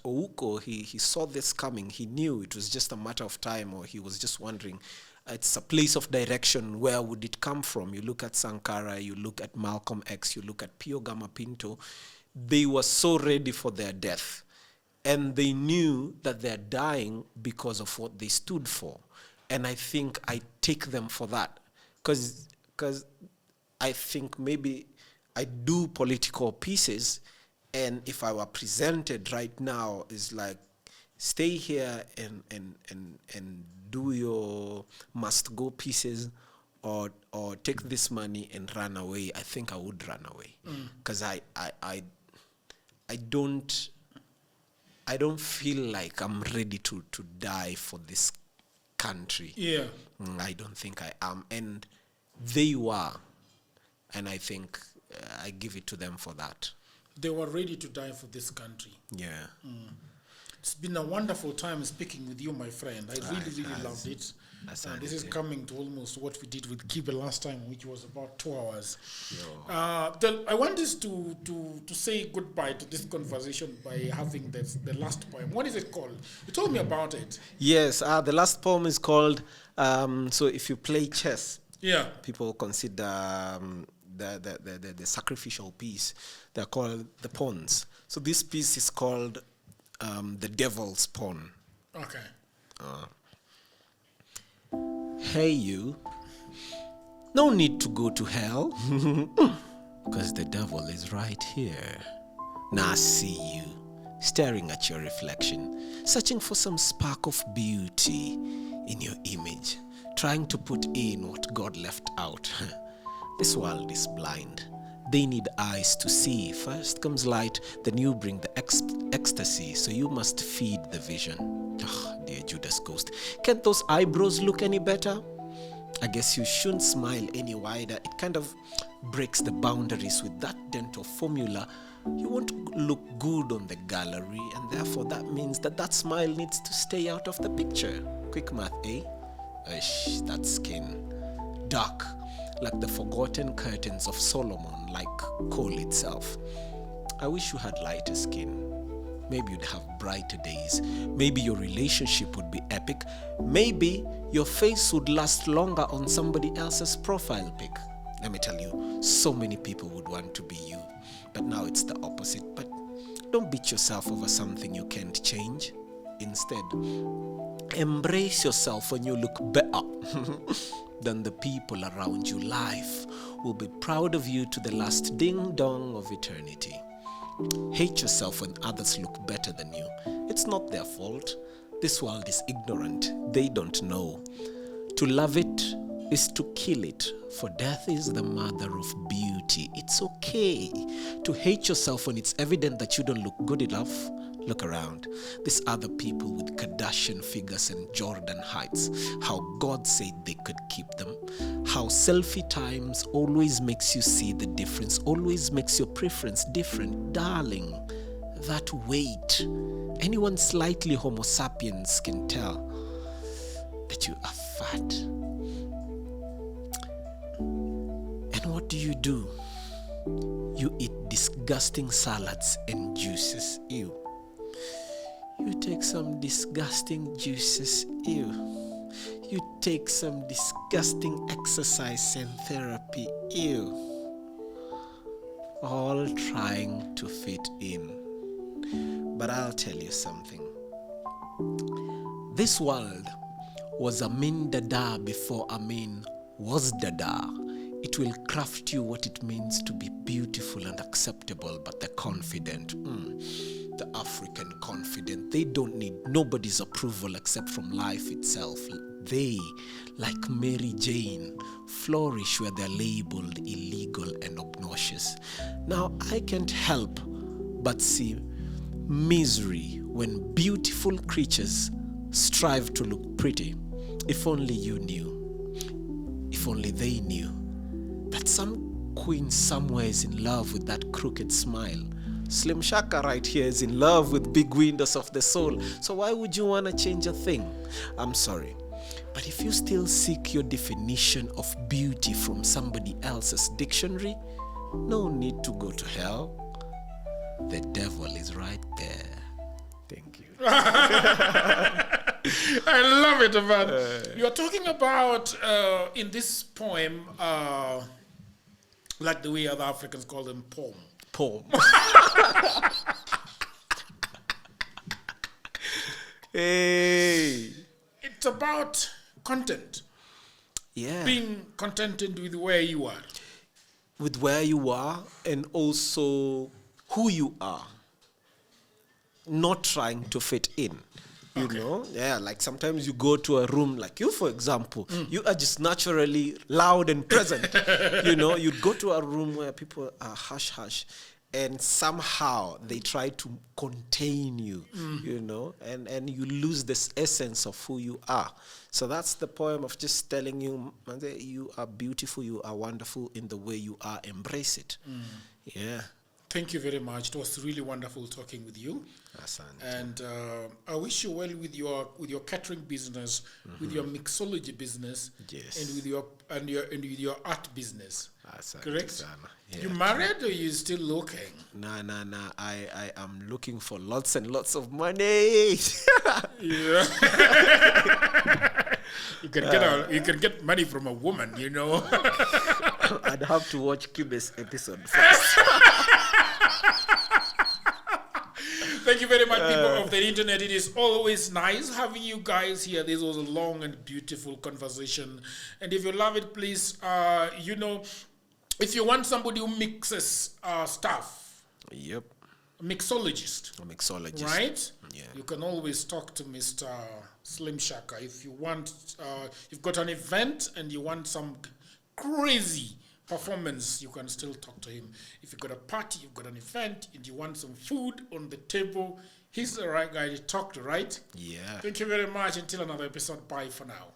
Ouko, he saw this coming. He knew it was just a matter of time, or he was just wondering, it's a place of direction. Where would it come from? You look at Sankara, you look at Malcolm X, you look at Piogama Pinto. They were so ready for their death. And they knew that they're dying because of what they stood for. And I think I take them for that. Because I think maybe I do political pieces, and if I were presented right now, is like, stay here and do your must-go pieces, or take this money and run away. I think I would run away, because I don't feel like I'm ready to die for this country. Yeah. I don't think I am, and they were, and I think I give it to them for that. They were ready to die for this country. Yeah. It's been a wonderful time speaking with you, my friend. I really loved it. This is coming to almost what we did with Kibe last time, which was about 2 hours. I want us to say goodbye to this conversation by having the last poem. What is it called? You told me about it. Yes, the last poem is called, so if you play chess, people consider the sacrificial piece. They're called the pawns. So this piece is called the Devil's Pawn. Okay. Hey you, no need to go to hell, because the devil is right here. Now I see you, staring at your reflection, searching for some spark of beauty in your image, trying to put in what God left out. This world is blind. They need eyes to see. First comes light, then you bring the ecstasy, so you must feed the vision. Dear Judas Ghost, can't those eyebrows look any better? I guess you shouldn't smile any wider. It kind of breaks the boundaries with that dental formula. You won't look good on the gallery, and therefore that means that smile needs to stay out of the picture. Quick math, eh? That skin. Dark, like the forgotten curtains of Solomon, like coal itself. I wish you had lighter skin. Maybe you'd have brighter days. Maybe your relationship would be epic. Maybe your face would last longer on somebody else's profile pic. Let me tell you, so many people would want to be you. But now it's the opposite. But don't beat yourself over something you can't change. Instead, embrace yourself when you look better than the people around you. Life will be proud of you to the last ding-dong of eternity. Hate yourself when others look better than you. It's not their fault. This world is ignorant. They don't know. To love it is to kill it, for death is the mother of beauty. It's okay to hate yourself when it's evident that you don't look good enough. Look around. These other people with Kardashian figures and Jordan heights, how God said they could keep them. How selfie times always makes you see the difference, always makes your preference different. Darling, that weight. Anyone slightly Homo sapiens can tell that you are fat. And what do? You eat disgusting salads and juices. Ew. You take some disgusting juices. Ew. You take some disgusting exercise and therapy. Ew. All trying to fit in. But I'll tell you something. This world was Amin Dada before Amin was Dada. It will craft you what it means to be beautiful and acceptable, but the confident, the African confident, they don't need nobody's approval except from life itself. They, like Mary Jane, flourish where they're labeled illegal and obnoxious. Now, I can't help but see misery when beautiful creatures strive to look pretty. If only you knew, if only they knew, that some queen somewhere is in love with that crooked smile. Slim Shaka right here is in love with big windows of the soul. So why would you want to change a thing? I'm sorry. But if you still seek your definition of beauty from somebody else's dictionary, no need to go to hell. The devil is right there. Thank you. I love it, man. You're talking about, in this poem, like the way other Africans call them, poem. Hey. It's about content. Yeah. Being contented with where you are. With where you are and also who you are. Not trying to fit in. You know? Yeah, like sometimes you go to a room, like you, for example, you are just naturally loud and present. You know, you'd go to a room where people are hush, and somehow they try to contain you, you know, and you lose this essence of who you are. So that's the poem of just telling you, you are beautiful, you are wonderful in the way you are, embrace it. Yeah. Thank you very much. It was really wonderful talking with you. Asante. And I wish you well with your catering business, with your mixology business, Yes. and with your art business. Asante Correct? sana. Yeah. You married or you still looking? Nah. I am looking for lots and lots of money. Yeah. You can get money from a woman, you know. I'd have to watch Cube's episode first. Thank you very much, people of the internet. It is always nice having you guys here. This was a long and beautiful conversation. And if you love it, please, if you want somebody who mixes stuff, Yep. a mixologist, A mixologist. right? Yeah. You can always talk to Mr. Slim Shaka. If you want, you've got an event and you want some crazy performance, you can still talk to him. If you've got a party, you've got an event, and you want some food on the table, he's the right guy to talk to, right? Yeah. Thank you very much. Until another episode. Bye for now.